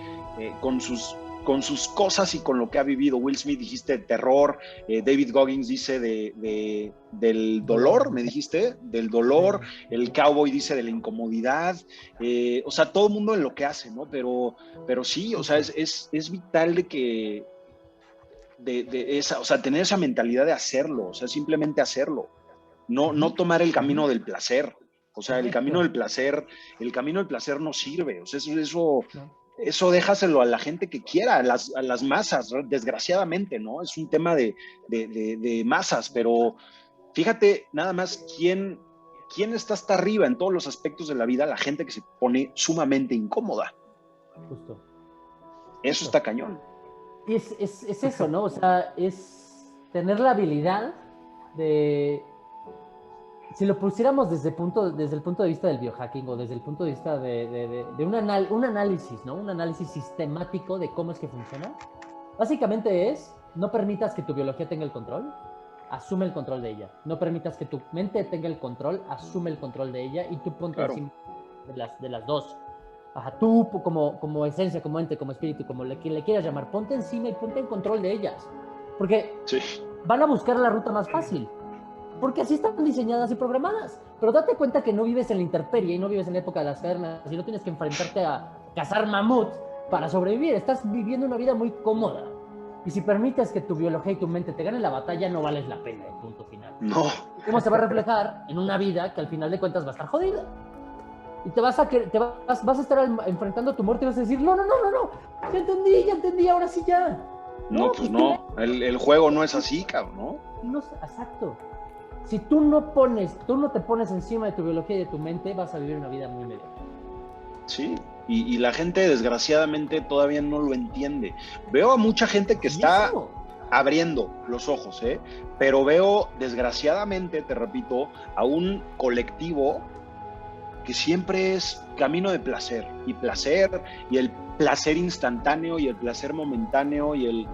con sus cosas y con lo que ha vivido. Will Smith dijiste terror, David Goggins dice del dolor, me dijiste, del dolor, el Cowboy dice de la incomodidad, o sea, todo el mundo en lo que hace, ¿no? Pero sí, o sea, es vital de que, o sea, tener esa mentalidad de hacerlo, o sea, simplemente hacerlo, no tomar el camino del placer, o sea, el camino del placer no sirve, o sea, eso déjaselo a la gente que quiera, a las masas, desgraciadamente, ¿no? Es un tema de masas, pero fíjate nada más quién está hasta arriba en todos los aspectos de la vida, la gente que se pone sumamente incómoda. Justo. Eso está cañón. Y es eso, ¿no? O sea, es tener la habilidad de... Si lo pusiéramos desde el punto de vista del biohacking o desde el punto de vista de un análisis, ¿no? Un análisis sistemático de cómo es que funciona. Básicamente es, no permitas que tu biología tenga el control, asume el control de ella. No permitas que tu mente tenga el control, asume el control de ella y tú ponte encima de las dos. Ajá, tú como esencia, como ente, como espíritu, como quien le quieras llamar, ponte encima y ponte en control de ellas. Porque van a buscar la ruta más fácil. Porque así están diseñadas y programadas. Pero date cuenta que no vives en la intemperie y no vives en la época de las cavernas y no tienes que enfrentarte a cazar mamuts para sobrevivir. Estás viviendo una vida muy cómoda. Y si permites que tu biología y tu mente te ganen la batalla, no vales la pena, punto final. No. ¿Cómo se va a reflejar en una vida que al final de cuentas va a estar jodida? Y vas a estar enfrentando tu muerte y vas a decir, no. Ya entendí, ahora sí ya. No, pues no. El juego no es así, cabrón, ¿no? Exacto. Si tú no te pones encima de tu biología y de tu mente, vas a vivir una vida muy mediocre. Sí, y la gente desgraciadamente todavía no lo entiende. Veo a mucha gente que está abriendo los ojos, pero veo desgraciadamente, te repito, a un colectivo que siempre es camino de placer, y el placer instantáneo y el placer momentáneo y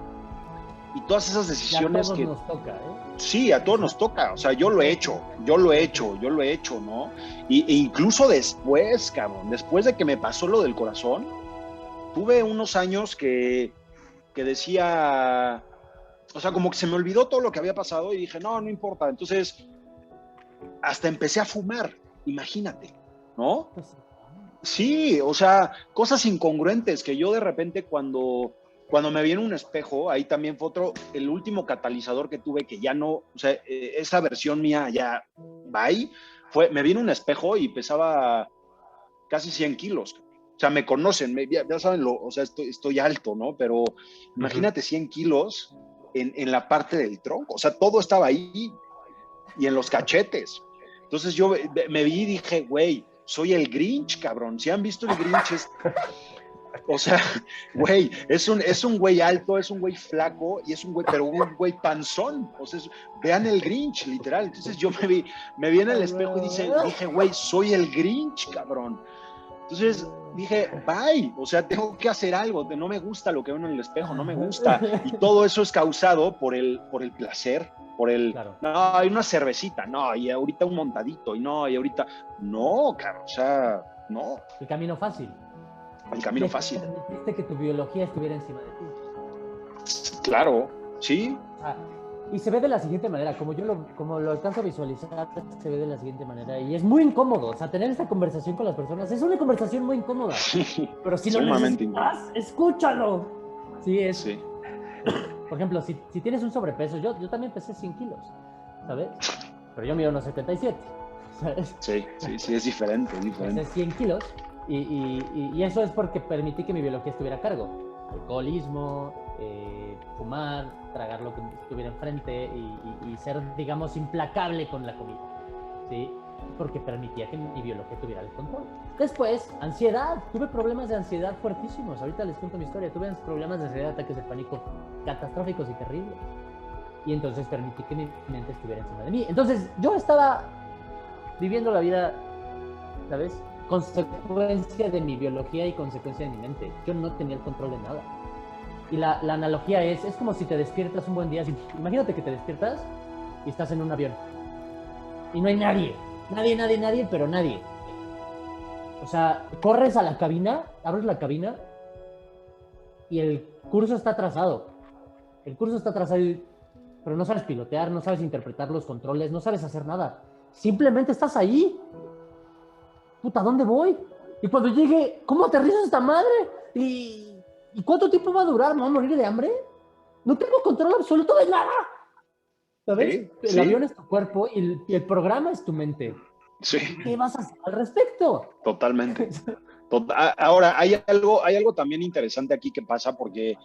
todas esas decisiones que... A todos nos toca, Sí, a todos nos toca, o sea, yo lo he hecho, ¿no? E incluso después, cabrón, después de que me pasó lo del corazón, tuve unos años que decía, o sea, como que se me olvidó todo lo que había pasado y dije, no importa, entonces hasta empecé a fumar, imagínate, ¿no? Sí, o sea, cosas incongruentes que yo de repente cuando me vi en un espejo, ahí también fue el último catalizador que tuve, que ya no, o sea, esa versión mía ya, bye, me vi en un espejo y pesaba casi 100 kilos. O sea, me conocen, ya saben, o sea, estoy alto, ¿no? Pero imagínate 100 kilos en la parte del tronco, o sea, todo estaba ahí y en los cachetes. Entonces yo me vi y dije, güey, soy el Grinch, cabrón. Si han visto el Grinch, O sea, güey, es un güey alto, es un güey flaco y es un güey, pero un güey panzón. O sea, vean el Grinch, literal. Entonces yo me vi en el espejo y dije, güey, soy el Grinch, cabrón. Entonces dije, bye, o sea, tengo que hacer algo, no me gusta lo que veo en el espejo, no me gusta. Y todo eso es causado por el placer, por el, Claro. No, hay una cervecita, no, y ahorita un montadito, y ahorita, no, cabrón, o sea, no. El camino fácil. El camino fácil. Permitiste que tu biología estuviera encima de ti. Claro, sí. Y se ve de la siguiente manera, como lo alcanzo a visualizar, se ve de la siguiente manera. Y es muy incómodo, o sea, tener esta conversación con las personas es una conversación muy incómoda. Pero si lo necesitas, escúchalo. Sí, es. Sí. Por ejemplo, si tienes un sobrepeso, yo también pesé 100 kilos, ¿sabes? Pero yo mido unos 77, ¿sabes? Sí, es diferente. Pesé 100 kilos y eso es porque permití que mi biología estuviera a cargo. Alcoholismo, fumar, tragar lo que estuviera enfrente y ser, digamos, implacable con la comida, ¿sí? Porque permitía que mi biología tuviera el control. Después, ansiedad. Tuve problemas de ansiedad fuertísimos. Ahorita les cuento mi historia. Tuve problemas de ansiedad, ataques de pánico catastróficos y terribles. Y entonces permití que mi mente estuviera encima de mí. Entonces, yo estaba viviendo la vida, ¿sabes? Consecuencia de mi biología y consecuencia de mi mente. Yo no tenía el control de nada. Y la analogía es como si te despiertas un buen día. Imagínate que te despiertas y estás en un avión. Y no hay nadie. Nadie, pero nadie. O sea, corres a la cabina, abres la cabina y el curso está atrasado. Pero no sabes pilotear, no sabes interpretar los controles, no sabes hacer nada. Simplemente estás ahí. Puta, ¿dónde voy? Y cuando llegue, ¿cómo aterrizo esta madre? ¿Y cuánto tiempo va a durar? ¿Me voy a morir de hambre? No tengo control absoluto de nada. ¿Sabes? Sí, el avión es tu cuerpo y el programa es tu mente. Sí. ¿Qué vas a hacer al respecto? Totalmente. Ahora, hay algo también interesante aquí que pasa porque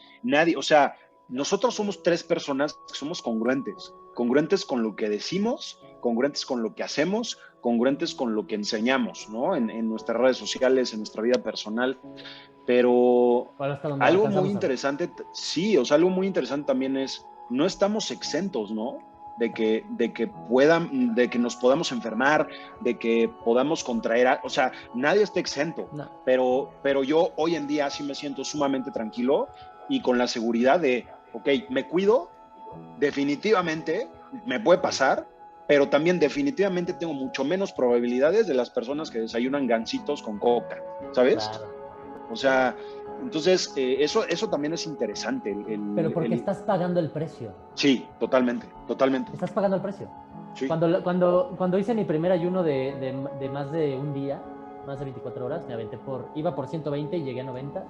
o sea, nosotros somos tres personas que somos congruentes con lo que decimos, congruentes con lo que hacemos, congruentes con lo que enseñamos, ¿no? En nuestras redes sociales, en nuestra vida personal. Pero algo muy interesante, sí, o sea, algo muy interesante también es, no estamos exentos, ¿no? De que nos podamos enfermar, de que podamos contraer, o sea, nadie está exento, no. Pero yo hoy en día sí me siento sumamente tranquilo y con la seguridad de, ok, me cuido, definitivamente me puede pasar, pero también definitivamente tengo mucho menos probabilidades de las personas que desayunan gansitos con coca, ¿sabes? Claro. O sea, entonces eso también es interesante. Pero porque estás pagando el precio. Sí, totalmente. Estás pagando el precio. Sí. Cuando hice mi primer ayuno de más de un día, más de 24 horas, me aventé iba por 120 y llegué a 90.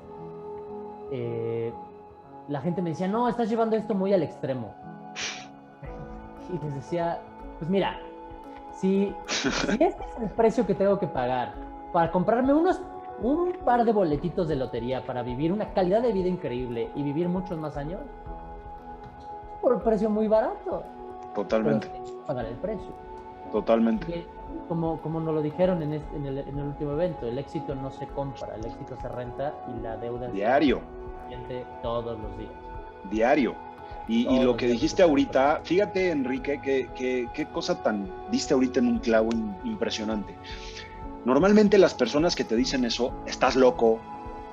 La gente me decía, no, estás llevando esto muy al extremo. Y les decía, pues mira, si este es el precio que tengo que pagar para comprarme un par de boletitos de lotería para vivir una calidad de vida increíble y vivir muchos más años, por un precio muy barato. Totalmente. Pero pagar el precio. Totalmente. Porque, como nos lo dijeron en el último evento, el éxito no se compra, el éxito se renta y la deuda diario. Se todos los días. Diario. Y lo que dijiste ahorita, fíjate, Enrique, qué cosa diste ahorita en un clavo impresionante. Normalmente las personas que te dicen eso, estás loco,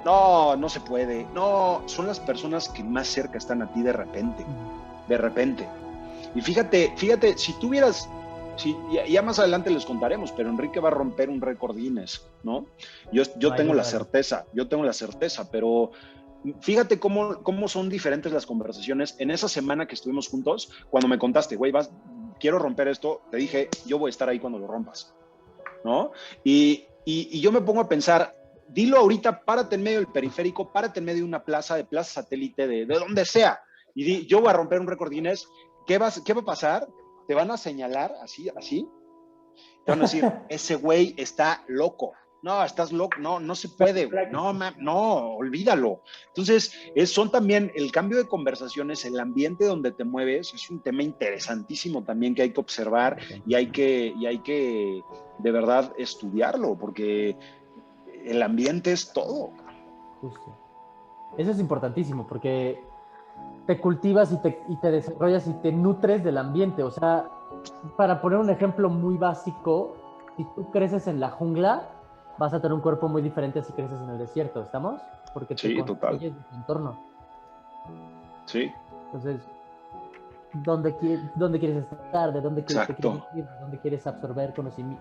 no se puede, no, son las personas que más cerca están a ti de repente. Y fíjate, si tuvieras, ya más adelante les contaremos, pero Enrique va a romper un récord Guinness, ¿no? Yo tengo la certeza, pero fíjate cómo son diferentes las conversaciones. En esa semana que estuvimos juntos, cuando me contaste, güey, quiero romper esto, te dije, yo voy a estar ahí cuando lo rompas, ¿no? Y yo me pongo a pensar, dilo ahorita, párate en medio del periférico, párate en medio de una plaza satélite, de donde sea, y yo voy a romper un récord Guinness. ¿Qué va a pasar? Te van a señalar así, te van a decir, ese güey está loco. No, estás loco, no se puede, no, olvídalo. Entonces, son también el cambio de conversaciones, el ambiente donde te mueves, es un tema interesantísimo también que hay que observar y hay que de verdad estudiarlo, porque el ambiente es todo. justo. Eso es importantísimo porque te cultivas y te desarrollas y te nutres del ambiente. O sea, para poner un ejemplo muy básico, si tú creces en la jungla, vas a tener un cuerpo muy diferente si creces en el desierto, ¿estamos? Porque te Sí, total. construyes de tu entorno. Sí, Entonces, ¿dónde quieres estar? ¿De dónde te quieres exacto. ir? ¿De dónde quieres absorber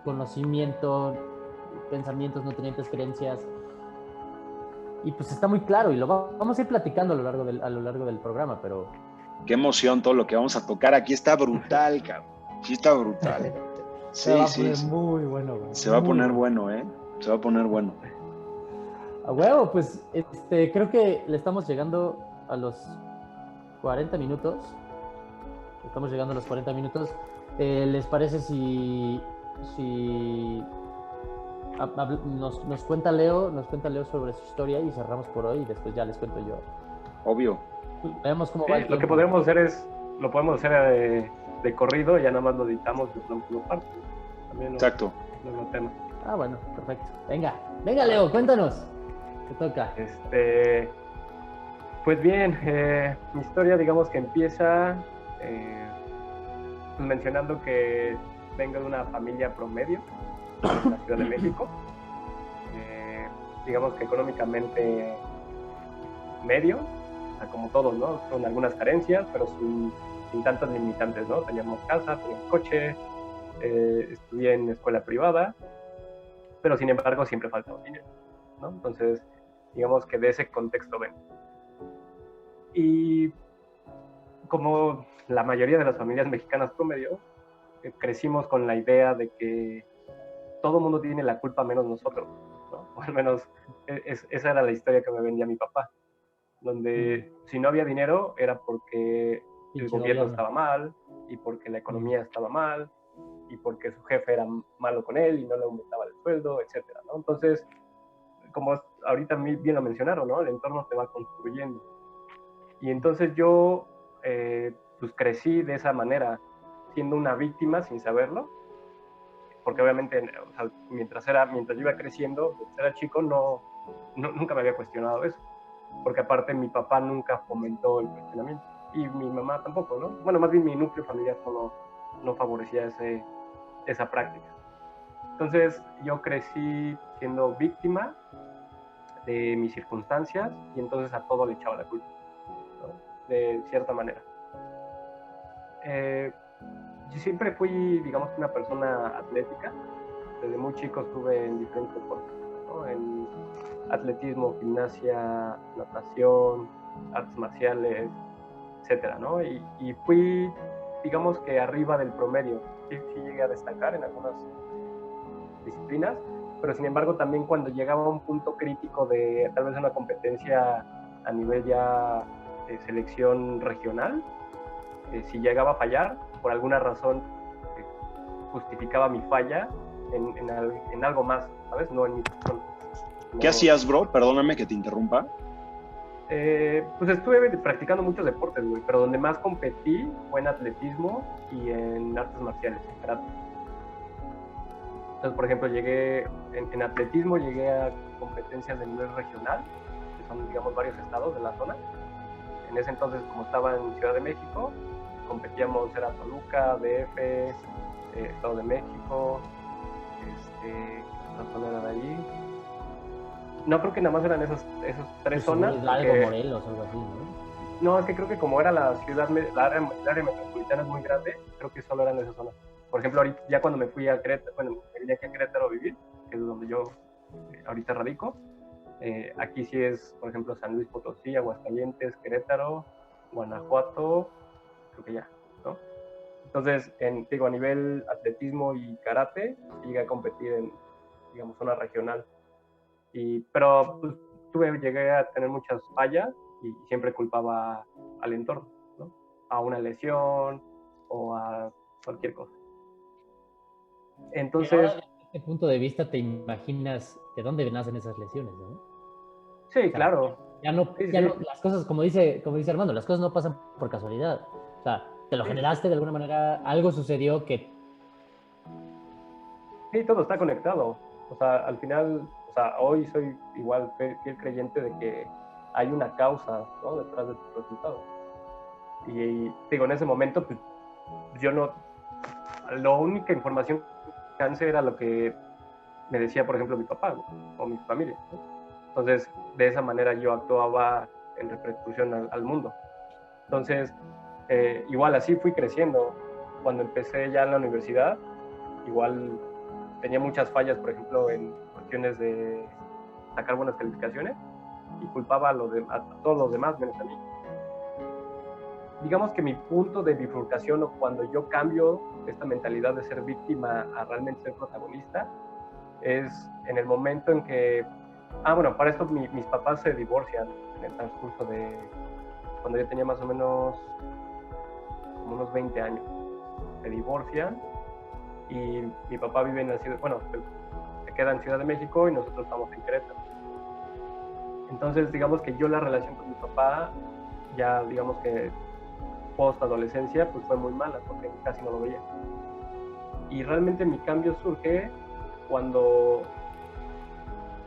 conocimiento, pensamientos, nutrientes, creencias? Y pues está muy claro y lo vamos a ir platicando a lo largo del programa, pero... Qué emoción todo lo que vamos a tocar. Aquí está brutal, cabrón. Sí está brutal. Se va Sí, a sí, poner sí. muy bueno, güey. Se va a Muy poner bueno. bueno, ¿eh? Se va a poner bueno. A huevo, pues creo que le estamos llegando a los 40 minutos. Estamos llegando a los 40 minutos. ¿Les parece si nos cuenta Leo sobre su historia y cerramos por hoy y después ya les cuento yo? Obvio. Veamos cómo Sí, va el lo que tiempo. podemos hacer lo podemos hacer de corrido, ya nada más lo editamos y ponemos una parte. También Exacto. no tema. Ah, bueno, perfecto. Venga, Leo, cuéntanos. Te toca. Pues bien, mi historia digamos que empieza pues mencionando que vengo de una familia promedio en la Ciudad de México. Digamos que económicamente medio, o sea, como todos, ¿no? Con algunas carencias, pero sin tantas limitantes, ¿no? Teníamos casa, teníamos coche, estudié en escuela privada, pero sin embargo siempre faltaba dinero, ¿no? Entonces, digamos que de ese contexto ven. Y como la mayoría de las familias mexicanas promedio, crecimos con la idea de que todo el mundo tiene la culpa menos nosotros, ¿no? O al menos esa era la historia que me vendía mi papá, donde si no había dinero era porque el gobierno estaba mal y porque la economía estaba mal y porque su jefe era malo con él y no le aumentaba el sueldo, etcétera, ¿no? Entonces, como ahorita bien lo mencionaron, ¿no? El entorno te va construyendo. Y entonces yo, pues crecí de esa manera, siendo una víctima sin saberlo, porque obviamente, o sea, mientras yo iba creciendo, mientras era chico, nunca me había cuestionado eso, porque aparte mi papá nunca fomentó el cuestionamiento, y mi mamá tampoco, ¿no? Bueno, más bien mi núcleo familiar no favorecía esa práctica. Entonces yo crecí siendo víctima de mis circunstancias y entonces a todo le echaba la culpa, ¿no? De cierta manera. Yo siempre fui, digamos, una persona atlética. Desde muy chico estuve en diferentes deportes, ¿no? En atletismo, gimnasia, natación, artes marciales, etcétera, ¿no? Y fui, digamos que arriba del promedio. Sí llegué a destacar en algunas disciplinas, pero sin embargo también cuando llegaba a un punto crítico de tal vez una competencia a nivel ya de selección regional, si llegaba a fallar, por alguna razón justificaba mi falla en algo más, ¿sabes? No en mi persona. No. ¿Qué hacías, bro? Perdóname que te interrumpa. Pues estuve practicando muchos deportes, güey, pero donde más competí fue en atletismo y en artes marciales, en karate. Entonces, por ejemplo, en atletismo llegué a competencias de nivel regional, que son, digamos, varios estados de la zona. En ese entonces, como estaba en Ciudad de México, competíamos, era Toluca, DF, Estado de México, la zona era de allí. No creo que nada más eran esas tres zonas. Algo Morelos o algo así, ¿no? No, es que creo que como era la ciudad, la área metropolitana es muy grande, creo que solo eran esas zonas. Por ejemplo, ahorita, ya cuando me fui a Querétaro, bueno, me vine aquí a Querétaro a vivir, que es donde yo ahorita radico, aquí sí es, por ejemplo, San Luis Potosí, Aguascalientes, Querétaro, Guanajuato, creo que ya, ¿no? Entonces, a nivel atletismo y karate, llegué a competir en, digamos, zona regional. Pero pues, llegué a tener muchas fallas y siempre culpaba al entorno, ¿no? A una lesión o a cualquier cosa. Entonces, ahora, desde este punto de vista, te imaginas de dónde nacen esas lesiones, ¿no? Sí, o sea, claro. Ya no, las cosas, como dice Armando, las cosas no pasan por casualidad. O sea, te lo generaste de alguna manera, algo sucedió que... Sí, todo está conectado. O sea, al final O sea, hoy soy igual fiel creyente de que hay una causa, ¿no?, detrás de tus resultados. Y digo, en ese momento, pues yo no, la única información que alcancé era lo que me decía, por ejemplo, mi papá, ¿no?, o mi familia, ¿no? Entonces, de esa manera yo actuaba en repercusión al mundo. Entonces, igual así fui creciendo. Cuando empecé ya en la universidad, igual tenía muchas fallas, por ejemplo, en cuestiones de sacar buenas calificaciones, y culpaba a todos los demás menos a mí. Digamos que mi punto de bifurcación, o cuando yo cambio esta mentalidad de ser víctima a realmente ser protagonista, es en el momento en que, bueno, para esto mis papás se divorcian en el transcurso de cuando yo tenía más o menos como unos 20 años. Se divorcian y mi papá vive en la ciudad, bueno, se queda en Ciudad de México y nosotros estamos en Querétaro. Entonces, digamos que yo la relación con mi papá, ya digamos que post adolescencia, pues fue muy mala porque casi no lo veía. Y realmente mi cambio surge cuando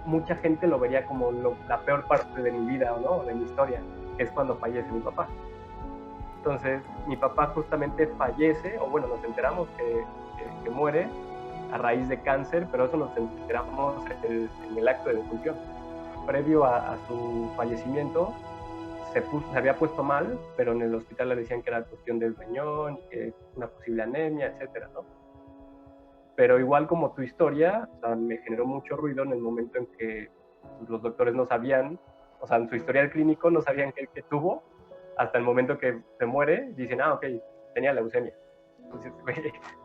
mucha gente lo vería como la peor parte de mi vida, ¿no?, de mi historia, que es cuando fallece mi papá. Entonces, mi papá justamente fallece, o bueno, nos enteramos que muere a raíz de cáncer, pero eso nos enteramos en el acto de defunción. Previo a su fallecimiento, se había puesto mal, pero en el hospital le decían que era cuestión del riñón, y que una posible anemia, etcétera, ¿no? Pero igual como tu historia, o sea, me generó mucho ruido en el momento en que los doctores no sabían, o sea, en su historial clínico no sabían que tuvo, hasta el momento que se muere, dicen, ok, tenía leucemia. Entonces, güey,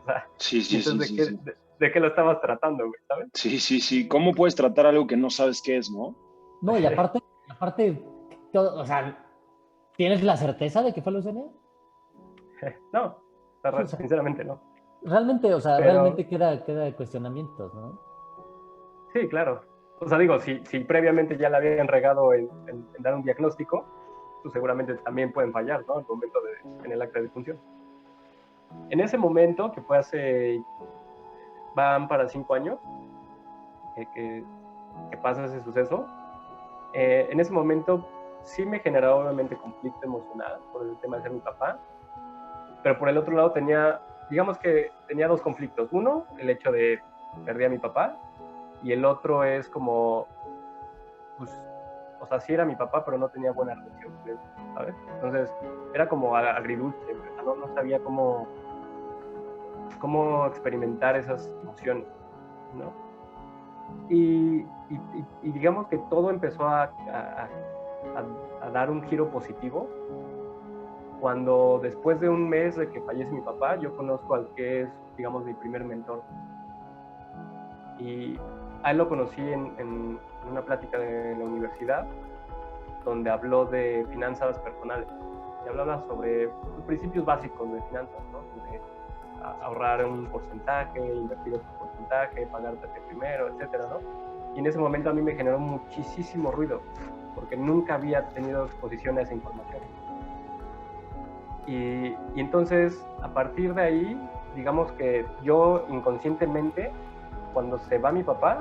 o sea, Sí, sí, entonces, sí, sí. ¿de qué lo estabas tratando, güey, sabes? Sí, sí, sí. ¿Cómo puedes tratar algo que no sabes qué es, no? No, y aparte, o sea, ¿tienes la certeza de que fue leucemia? No, O sea, sinceramente no. realmente, o sea, Pero realmente queda de cuestionamientos, ¿no? sí, claro. O sea, digo, si previamente ya le habían regado en dar un diagnóstico, pues seguramente también pueden fallar, ¿no?, en el acta de defunción. En ese momento, que fue van para 5 años, que pasa ese suceso, en ese momento sí me generaba obviamente conflicto emocional por el tema de ser mi papá, pero por el otro lado digamos que tenía dos conflictos. Uno, el hecho de perdí a mi papá, y el otro es como, pues, o sea, sí era mi papá, pero no tenía buena relación con él, ¿sabes? Entonces, era como agridulce, o sea, no sabía cómo experimentar esas emociones, ¿no? Y digamos que todo empezó a dar un giro positivo cuando, después de un mes de que fallece mi papá, yo conozco al que es, digamos, mi primer mentor. Y a él lo conocí en una plática de la universidad, donde habló de finanzas personales. Y hablaba sobre los principios básicos de finanzas, ¿no? De ahorrar un porcentaje, invertir otro porcentaje, pagarte primero, etcétera, ¿no? Y en ese momento a mí me generó muchísimo ruido, porque nunca había tenido exposición a esa información. Y entonces, a partir de ahí, digamos que yo inconscientemente, cuando se va mi papá,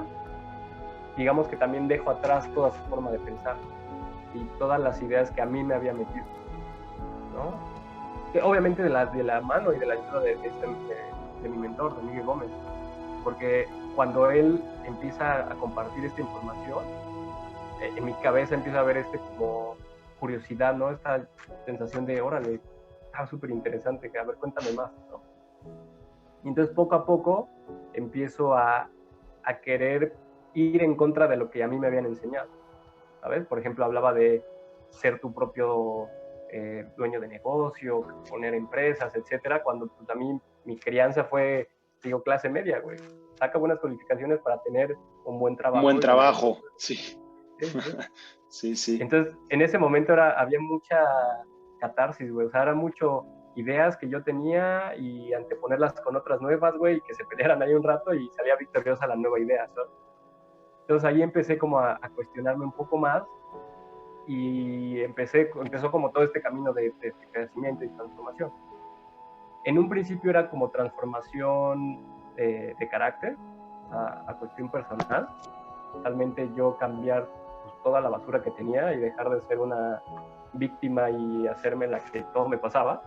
digamos que también dejo atrás toda su forma de pensar y todas las ideas que a mí me había metido, ¿no? Que obviamente de la mano y de la ayuda de mi mentor, de Miguel Gómez, porque cuando él empieza a compartir esta información, en mi cabeza empieza a haber como curiosidad, ¿no? Esta sensación de, órale, está súper interesante, que a ver, cuéntame más, ¿no? Y entonces poco a poco empiezo a querer ir en contra de lo que a mí me habían enseñado, ¿sabes? Por ejemplo, hablaba de ser tu propio dueño de negocio, poner empresas, etcétera, cuando pues, a mí mi crianza fue, digo, clase media, güey. Saca buenas calificaciones para tener un buen trabajo. Un buen trabajo, sí. Sí, sí. Entonces, en ese momento había mucha catarsis, güey. O sea, era mucho ideas que yo tenía y anteponerlas con otras nuevas, güey, y que se pelearan ahí un rato y salía victoriosa la nueva idea, ¿sabes? Entonces ahí empecé como a cuestionarme un poco más y empezó como todo este camino de crecimiento y transformación. En un principio era como transformación de carácter a cuestión personal, totalmente yo cambiar pues, toda la basura que tenía y dejar de ser una víctima y hacerme la que todo me pasaba,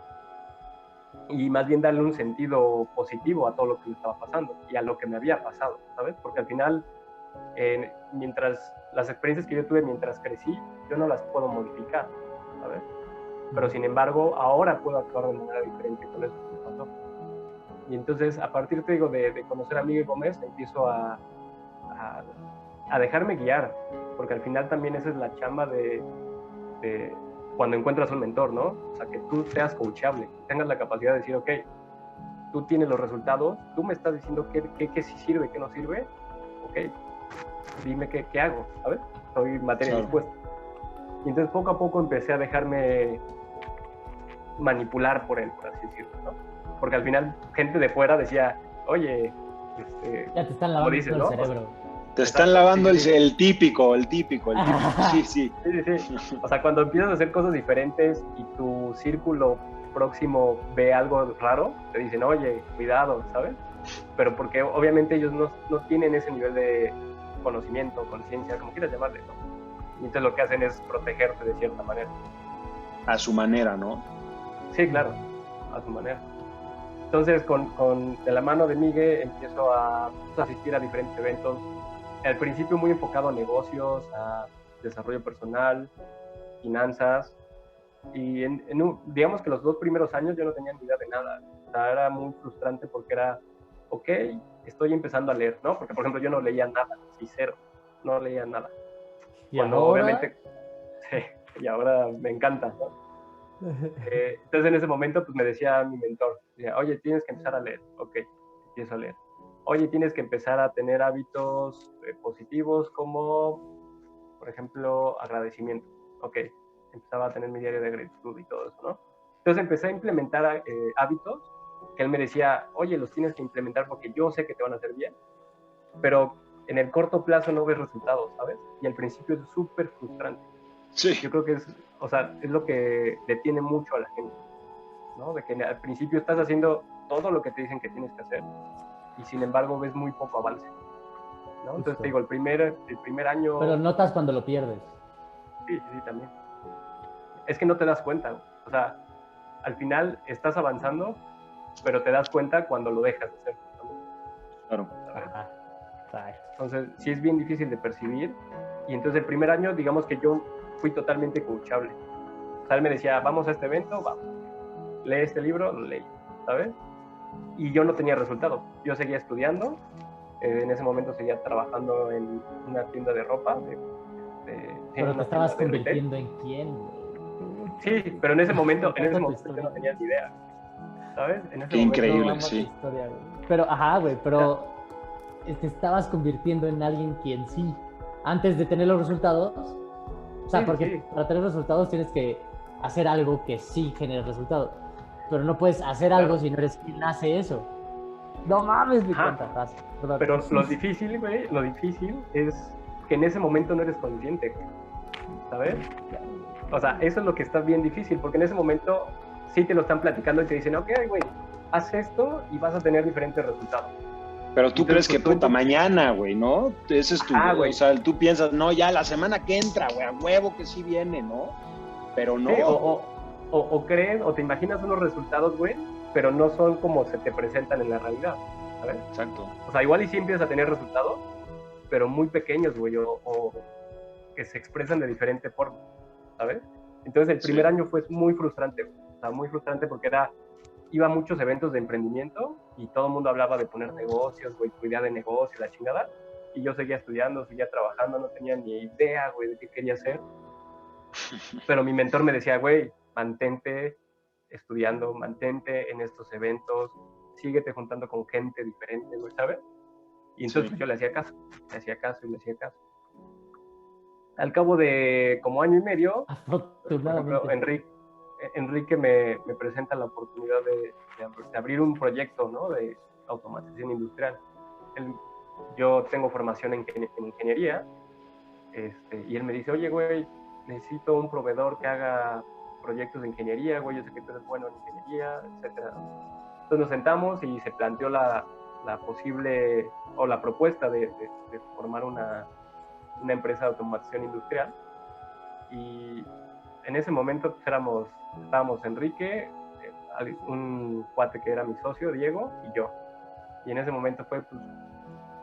y más bien darle un sentido positivo a todo lo que me estaba pasando y a lo que me había pasado, ¿sabes? Porque al final, mientras las experiencias que yo tuve mientras crecí, yo no las puedo modificar, ¿sabes? Pero sin embargo, ahora puedo actuar de manera diferente con eso que me pasó. Y entonces, a partir, te digo, de conocer a Miguel Gómez, empiezo a dejarme guiar, porque al final también esa es la chamba de cuando encuentras un mentor, ¿no? O sea, que tú seas coachable, tengas la capacidad de decir, ok, tú tienes los resultados, tú me estás diciendo qué sí sirve, qué no sirve, ok, dime qué hago, ¿sabes? Soy materia dispuesta. Y entonces poco a poco empecé a dejarme manipular por él, por así decirlo, ¿no? Porque al final gente de fuera decía, oye, ya te están lavando dices, el ¿no? cerebro. Te están lavando el típico. Sí. Sí. O sea, cuando empiezas a hacer cosas diferentes y tu círculo próximo ve algo raro, te dicen, oye, cuidado, ¿sabes? Pero porque obviamente ellos no tienen ese nivel de conocimiento, conciencia, como quieras llamarle, ¿no? Y entonces lo que hacen es protegerte de cierta manera. A su manera, ¿no? Sí, claro, a su manera. Entonces, de la mano de Miguel, empiezo a asistir a diferentes eventos. Al principio muy enfocado a negocios, a desarrollo personal, finanzas. Y digamos que los 2 primeros años yo no tenía ni idea de nada. O sea, era muy frustrante porque era, ok, estoy empezando a leer, ¿no? Porque, por ejemplo, yo no leía nada, sí, cero, no leía nada. ¿Y cuando ahora? Obviamente, sí, y ahora me encanta, ¿no? Entonces en ese momento pues me decía mi mentor, decía, oye, tienes que empezar a leer. Ok, empiezo a leer. Oye, tienes que empezar a tener hábitos positivos como, por ejemplo, agradecimiento. Ok, empezaba a tener mi diario de gratitud y todo eso, ¿no? Entonces empecé a implementar hábitos que él me decía, oye, los tienes que implementar porque yo sé que te van a hacer bien, pero en el corto plazo no ves resultados, ¿sabes? Y al principio es súper frustrante. Sí. Yo creo que es lo que detiene mucho a la gente, ¿no? De que al principio estás haciendo todo lo que te dicen que tienes que hacer y sin embargo ves muy poco avance, ¿no? Entonces te digo, el primer año... Pero notas cuando lo pierdes. Sí, también. Es que no te das cuenta, o sea, al final estás avanzando, pero te das cuenta cuando lo dejas de hacer. Claro. Ajá. Entonces, sí es bien difícil de percibir. Y entonces el primer año, digamos que yo fui totalmente coachable. O sea, él me decía, vamos a este evento, vamos. Lee este libro, lo leí, ¿sabes? Y yo no tenía resultados. Yo seguía estudiando. En ese momento seguía trabajando en una tienda de ropa. Pero te estabas convirtiendo en quién, Sí, pero en ese momento no tenía ni idea, ¿sabes? En ese Qué momento, increíble, sí. Historia, pero, pero te estabas convirtiendo en alguien quien sí, antes de tener los resultados. O sea, porque para tener resultados tienes que hacer algo que sí genere resultados. Pero no puedes hacer algo si no eres quien hace eso. No mames, me cuenta. Pero lo difícil, güey, es que en ese momento no eres consciente, ¿sabes? O sea, eso es lo que está bien difícil, porque en ese momento sí te lo están platicando y te dicen, ok, güey, haz esto y vas a tener diferentes resultados. Pero tú crees que puta mañana, güey, ¿no? Ese es tu, güey. O sea, tú piensas, no, ya la semana que entra, güey, a huevo que sí viene, ¿no? Pero no. Sí, o crees, o te imaginas unos resultados, güey, pero no son como se te presentan en la realidad, ¿sabes? Exacto. O sea, igual y sí empiezas a tener resultados, pero muy pequeños, güey, o que se expresan de diferente forma, ¿sabes? Entonces el primer año fue muy frustrante, güey. O sea, muy frustrante porque iba a muchos eventos de emprendimiento y todo el mundo hablaba de poner negocios, güey, tu idea de negocio, la chingada, y yo seguía estudiando, seguía trabajando, no tenía ni idea, güey, de qué quería hacer. Pero mi mentor me decía, güey, mantente estudiando, mantente en estos eventos, síguete juntando con gente diferente, güey, ¿sabes? Y entonces yo le hacía caso. Al cabo de como año y medio, por ejemplo, Enrique me presenta la oportunidad de abrir un proyecto, ¿no? De automatización industrial. Yo tengo formación en ingeniería, y él me dice, oye, güey, necesito un proveedor que haga proyectos de ingeniería, güey, yo sé que tú eres bueno en ingeniería, etcétera. Entonces nos sentamos y se planteó la posible, o la propuesta de formar una una empresa de automatización industrial. Y en ese momento pues, estábamos Enrique, un cuate que era mi socio, Diego, y yo. Y en ese momento fue, pues,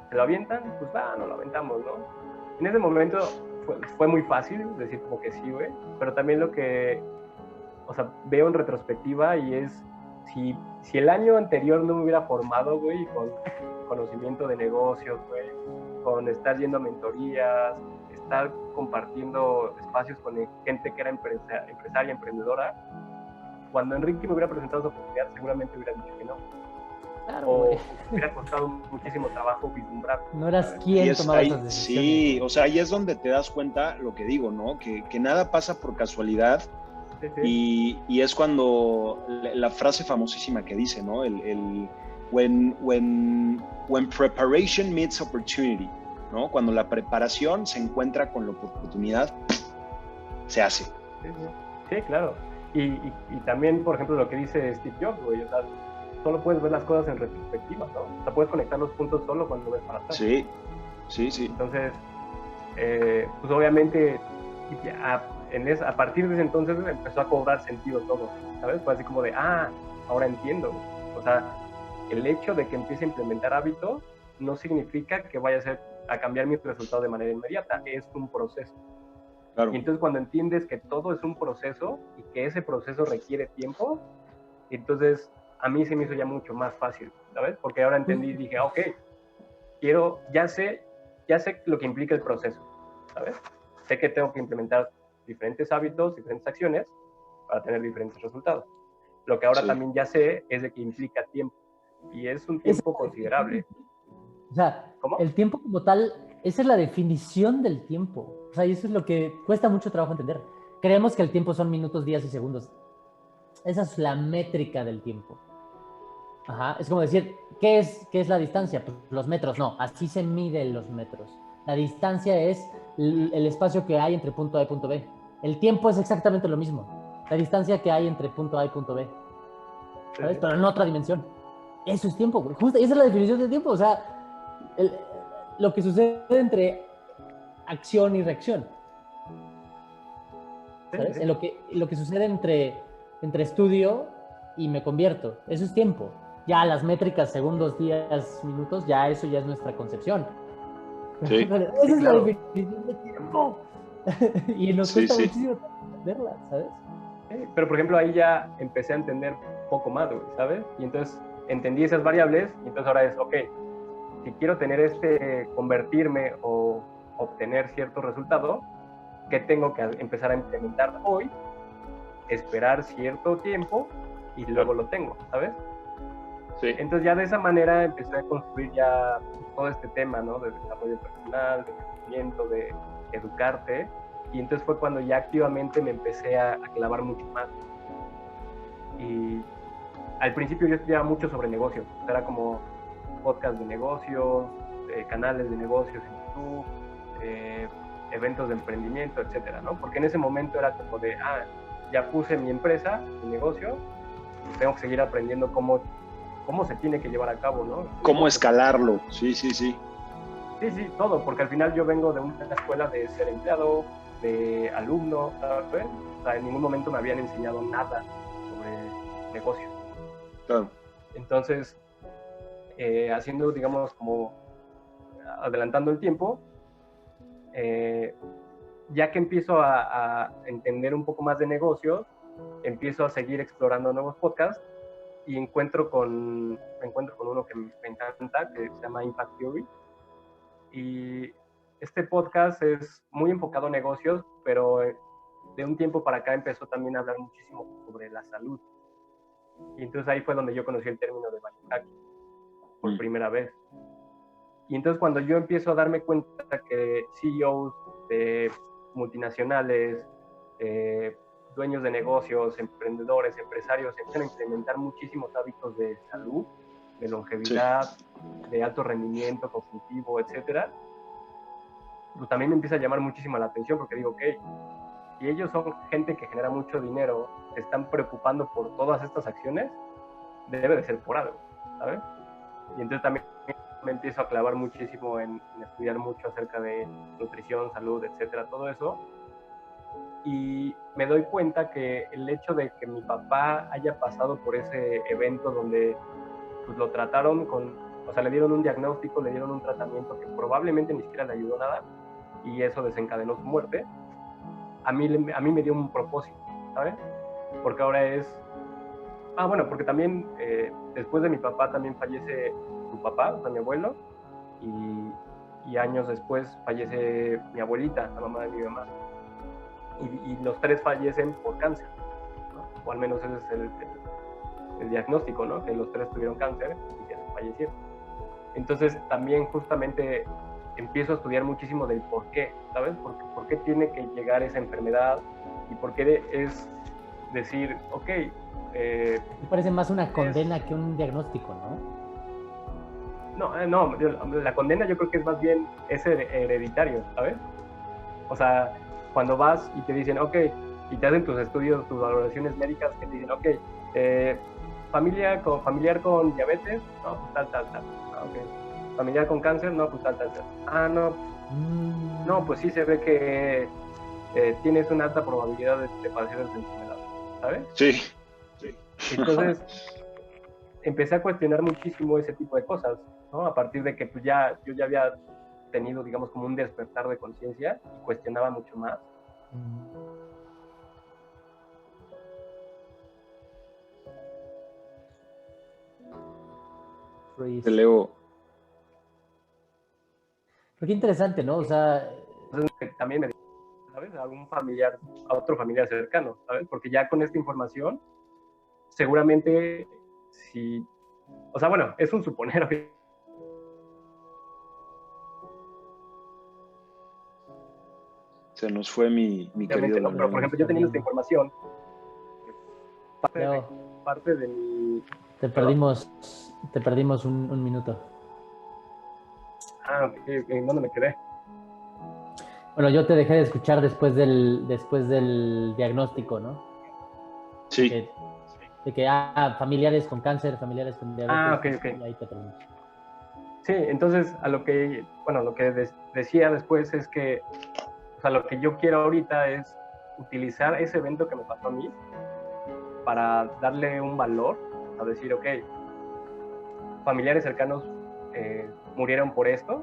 ¿se lo avientan? Pues va, nos lo aventamos, ¿no? En ese momento fue muy fácil decir como que sí, güey, pero también lo que, o sea, veo en retrospectiva y es, si el año anterior no me hubiera formado, güey, con conocimiento de negocios, güey, con estar yendo a mentorías, estar compartiendo espacios con gente que era empresaria, emprendedora, cuando Enrique me hubiera presentado esa oportunidad, seguramente hubiera dicho que no. Claro, O güey. hubiera costado muchísimo trabajo vislumbrar. No eras ¿sabes? quien tomaba esas decisiones. Sí, o sea, ahí es donde te das cuenta lo que digo, ¿no? Que nada pasa por casualidad. Sí, sí. Y es cuando la frase famosísima que dice, ¿no? When preparation meets opportunity, ¿no? Cuando la preparación se encuentra con la oportunidad, se hace. Sí, claro. Y también, por ejemplo, lo que dice Steve Jobs, güey, o sea, solo puedes ver las cosas en retrospectiva, ¿no? O sea, puedes conectar los puntos solo cuando ves para atrás. Sí, sí, sí. Entonces, pues obviamente, a partir de ese entonces empezó a cobrar sentido todo, ¿sabes? Fue así como de, ahora entiendo. O sea, el hecho de que empiece a implementar hábitos no significa que vaya a cambiar mi resultado de manera inmediata, es un proceso. Claro. Y entonces cuando entiendes que todo es un proceso y que ese proceso requiere tiempo, entonces a mí se me hizo ya mucho más fácil, ¿sabes? Porque ahora entendí y dije, ok, ya sé lo que implica el proceso, ¿sabes? Sé que tengo que implementar diferentes hábitos, diferentes acciones para tener diferentes resultados. Lo que ahora también ya sé es de que implica tiempo y es un tiempo considerable. O sea, ¿Cómo? el tiempo como tal, esa es la definición del tiempo. O sea, y eso es lo que cuesta mucho trabajo entender. Creemos que el tiempo son minutos, días y segundos. Esa es la métrica del tiempo. Ajá. Es como decir, ¿qué es la distancia? Pues los metros, no. Así se miden los metros. La distancia es el espacio que hay entre punto A y punto B. El tiempo es exactamente lo mismo. La distancia que hay entre punto A y punto B. ¿Sabes? Sí. Pero en otra dimensión. Eso es tiempo, güey. Justo, esa es la definición de tiempo. O sea, lo que sucede entre acción y reacción. ¿Sabes? En lo que sucede entre estudio y me convierto. Eso es tiempo. Ya las métricas, segundos, días, minutos, ya eso ya es nuestra concepción. Sí. Esa es la definición de tiempo. Y nos cuesta muchísimo verla, ¿sabes? Pero por ejemplo ahí ya empecé a entender poco más, güey, ¿sabes? Y entonces entendí esas variables y entonces ahora es, ok, si quiero tener convertirme o obtener cierto resultado, ¿qué tengo que empezar a implementar hoy? Esperar cierto tiempo y luego lo tengo, ¿sabes? Sí. Entonces ya de esa manera empecé a construir ya todo este tema, ¿no? De desarrollo personal, de crecimiento, de educarte. Y entonces fue cuando ya activamente me empecé a clavar mucho más. Y al principio yo estudiaba mucho sobre negocios. Era como podcast de negocios, canales de negocios en YouTube, eventos de emprendimiento, etcétera, ¿no? Porque en ese momento era como de, ya puse mi empresa, mi negocio, tengo que seguir aprendiendo cómo se tiene que llevar a cabo, ¿no? Cómo escalarlo, sí. Sí, todo, porque al final yo vengo de una escuela de ser empleado, de alumno, ¿sabes? O sea, en ningún momento me habían enseñado nada sobre negocios. Claro. Entonces, haciendo, digamos, como adelantando el tiempo, ya que empiezo a entender un poco más de negocios, empiezo a seguir explorando nuevos podcasts y me encuentro con uno que me encanta, que se llama Impact Theory. Y este podcast es muy enfocado a negocios, pero de un tiempo para acá empezó también a hablar muchísimo sobre la salud. Y entonces ahí fue donde yo conocí el término de biohacking por primera vez. Y entonces cuando yo empiezo a darme cuenta que CEOs de multinacionales, dueños de negocios, emprendedores, empresarios, empiezan a implementar muchísimos hábitos de salud, de longevidad, de alto rendimiento cognitivo, etcétera, pues también me empieza a llamar muchísimo la atención porque digo, ok, si ellos son gente que genera mucho dinero, se están preocupando por todas estas acciones, debe de ser por algo, ¿sabes? Y entonces también me empiezo a clavar muchísimo en estudiar mucho acerca de nutrición, salud, etcétera, todo eso. Y me doy cuenta que el hecho de que mi papá haya pasado por ese evento donde pues, lo trataron o sea, le dieron un diagnóstico, le dieron un tratamiento que probablemente ni siquiera le ayudó nada, y eso desencadenó su muerte, a mí me dio un propósito, ¿sabes? Porque ahora bueno, porque también después de mi papá también fallece su papá, o sea, mi abuelo, y años después fallece mi abuelita, la mamá de mi mamá. Y los tres fallecen por cáncer, ¿no? O al menos ese es el diagnóstico, ¿no? Que los tres tuvieron cáncer y que fallecieron. Entonces también justamente empiezo a estudiar muchísimo del por qué, ¿sabes? ¿Por qué tiene que llegar esa enfermedad? Y por qué es decir, ok... Me parece más una condena que un diagnóstico, ¿no? No, la condena yo creo que es más bien hereditario, ¿sabes? O sea, cuando vas y te dicen, ok, y te hacen tus estudios, tus valoraciones médicas, que te dicen, ok, familiar con diabetes, no, pues tal. Ah, okay. Familiar con cáncer, no, pues tal. Ah, no, no, pues sí se ve que tienes una alta probabilidad de padecer esa enfermedad, ¿sabes? Sí. Entonces, empecé a cuestionar muchísimo ese tipo de cosas, ¿no? A partir de que pues, yo ya había tenido, digamos, como un despertar de conciencia y cuestionaba mucho más. Te leo. Pero qué interesante, ¿no? O sea... Entonces, también me ¿sabes? A otro familiar cercano, ¿sabes? Porque ya con esta información, seguramente o sea, bueno, es un suponer. Se nos fue mi querido. No, pero por ejemplo, yo teniendo esta información, parte de mi... Te perdimos un minuto. Ah, ok, ¿dónde me quedé? Bueno, yo te dejé de escuchar después del diagnóstico, ¿no? Sí. De que familiares con cáncer, familiares con diabetes. Ok. Y ahí te perdimos. Sí, entonces lo que decía después es que, o sea, lo que yo quiero ahorita es utilizar ese evento que me pasó a mí para darle un valor, a decir, ok, familiares cercanos murieron por esto.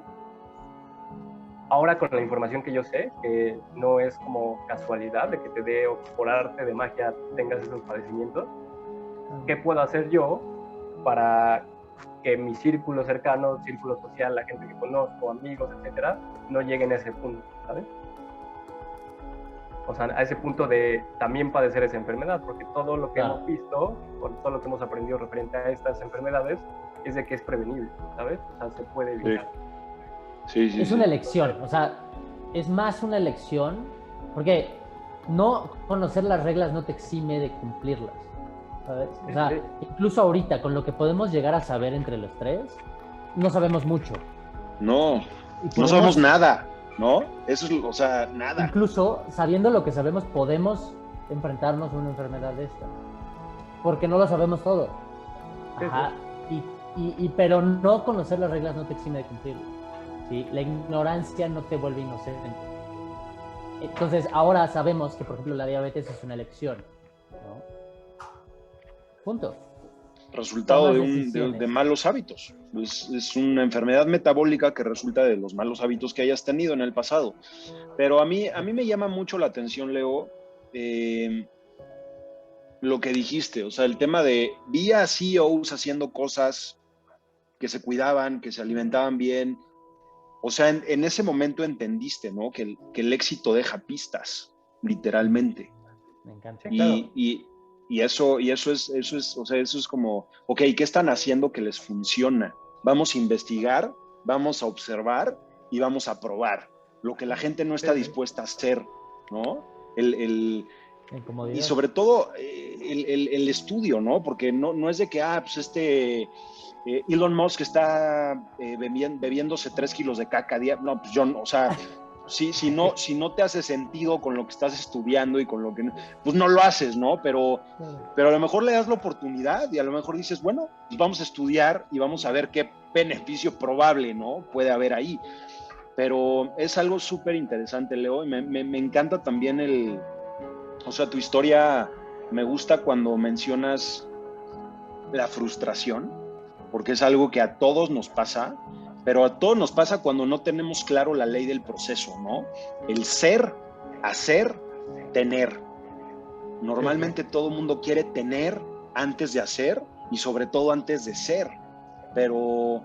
Ahora con la información que yo sé, que no es como casualidad de que te dé o por arte de magia tengas esos padecimientos, ¿qué puedo hacer yo para que mi círculo cercano, círculo social, la gente que conozco, amigos, etcétera, no lleguen a ese punto, ¿sabes? O sea, a ese punto de también padecer esa enfermedad, porque todo lo que hemos visto, por todo lo que hemos aprendido referente a estas enfermedades, es de que es prevenible, ¿sabes? O sea, se puede evitar. Sí. Es una elección, o sea, es más una elección, porque no conocer las reglas no te exime de cumplirlas, ¿sabes? O sea, incluso ahorita, con lo que podemos llegar a saber entre los tres, no sabemos mucho. No sabemos nada, ¿no? Eso es, o sea, nada. Incluso, sabiendo lo que sabemos, podemos enfrentarnos a una enfermedad de esta, porque no lo sabemos todo. Ajá, pero no conocer las reglas no te exime de cumplirlas. ¿Sí? La ignorancia no te vuelve inocente. Entonces, ahora sabemos que, por ejemplo, la diabetes es una elección, ¿no? Punto. Resultado de malos hábitos. Es una enfermedad metabólica que resulta de los malos hábitos que hayas tenido en el pasado. Pero a mí me llama mucho la atención, Leo, lo que dijiste. O sea, el tema de vi a CEOs haciendo cosas que se cuidaban, que se alimentaban bien. O sea, en ese momento entendiste, ¿no? Que el éxito deja pistas, literalmente. Me encanta. Y eso es, o sea, eso es como, ok, ¿qué están haciendo que les funciona? Vamos a investigar, vamos a observar y vamos a probar lo que la gente no está dispuesta a hacer, ¿no? Y sobre todo el estudio, ¿no? Porque no es de que, pues Elon Musk está bebiéndose 3 kilos de caca a día. No, pues yo, o sea, si no te hace sentido con lo que estás estudiando y con lo que, pues no lo haces, ¿no? Pero a lo mejor le das la oportunidad y a lo mejor dices, bueno, pues vamos a estudiar y vamos a ver qué beneficio probable, ¿no? Puede haber ahí. Pero es algo súper interesante, Leo, y me encanta también o sea, tu historia, me gusta cuando mencionas la frustración, porque es algo que a todos nos pasa, pero a todos nos pasa cuando no tenemos claro la ley del proceso, ¿no? El ser, hacer, tener. Normalmente todo el mundo quiere tener antes de hacer y sobre todo antes de ser, pero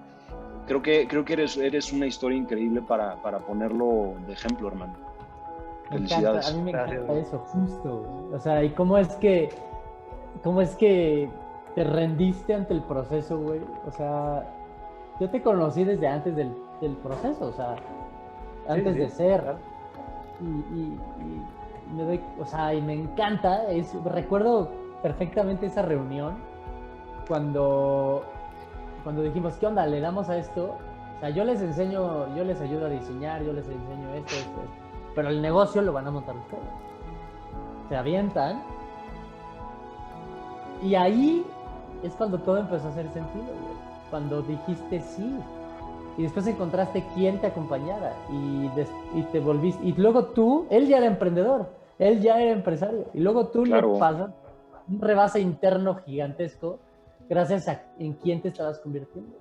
creo que eres una historia increíble para ponerlo de ejemplo, hermano. Felicidades. A mí me encanta eso, justo. O sea, ¿y cómo es que te rendiste ante el proceso, güey? O sea, yo te conocí desde antes del proceso, o sea, antes de ser. Claro. Y me doy, o sea, y me encanta, recuerdo perfectamente esa reunión cuando dijimos, ¿qué onda? ¿Le damos a esto? O sea, yo les ayudo a diseñar, yo les enseño esto, pero el negocio lo van a montar ustedes. Se avientan. Y ahí es cuando todo empezó a hacer sentido, güey. Cuando dijiste sí. Y después encontraste quién te acompañara. Y te volviste. Y luego él ya era emprendedor. Él ya era empresario. Y luego tú le pasas un rebase interno gigantesco gracias a en quién te estabas convirtiendo.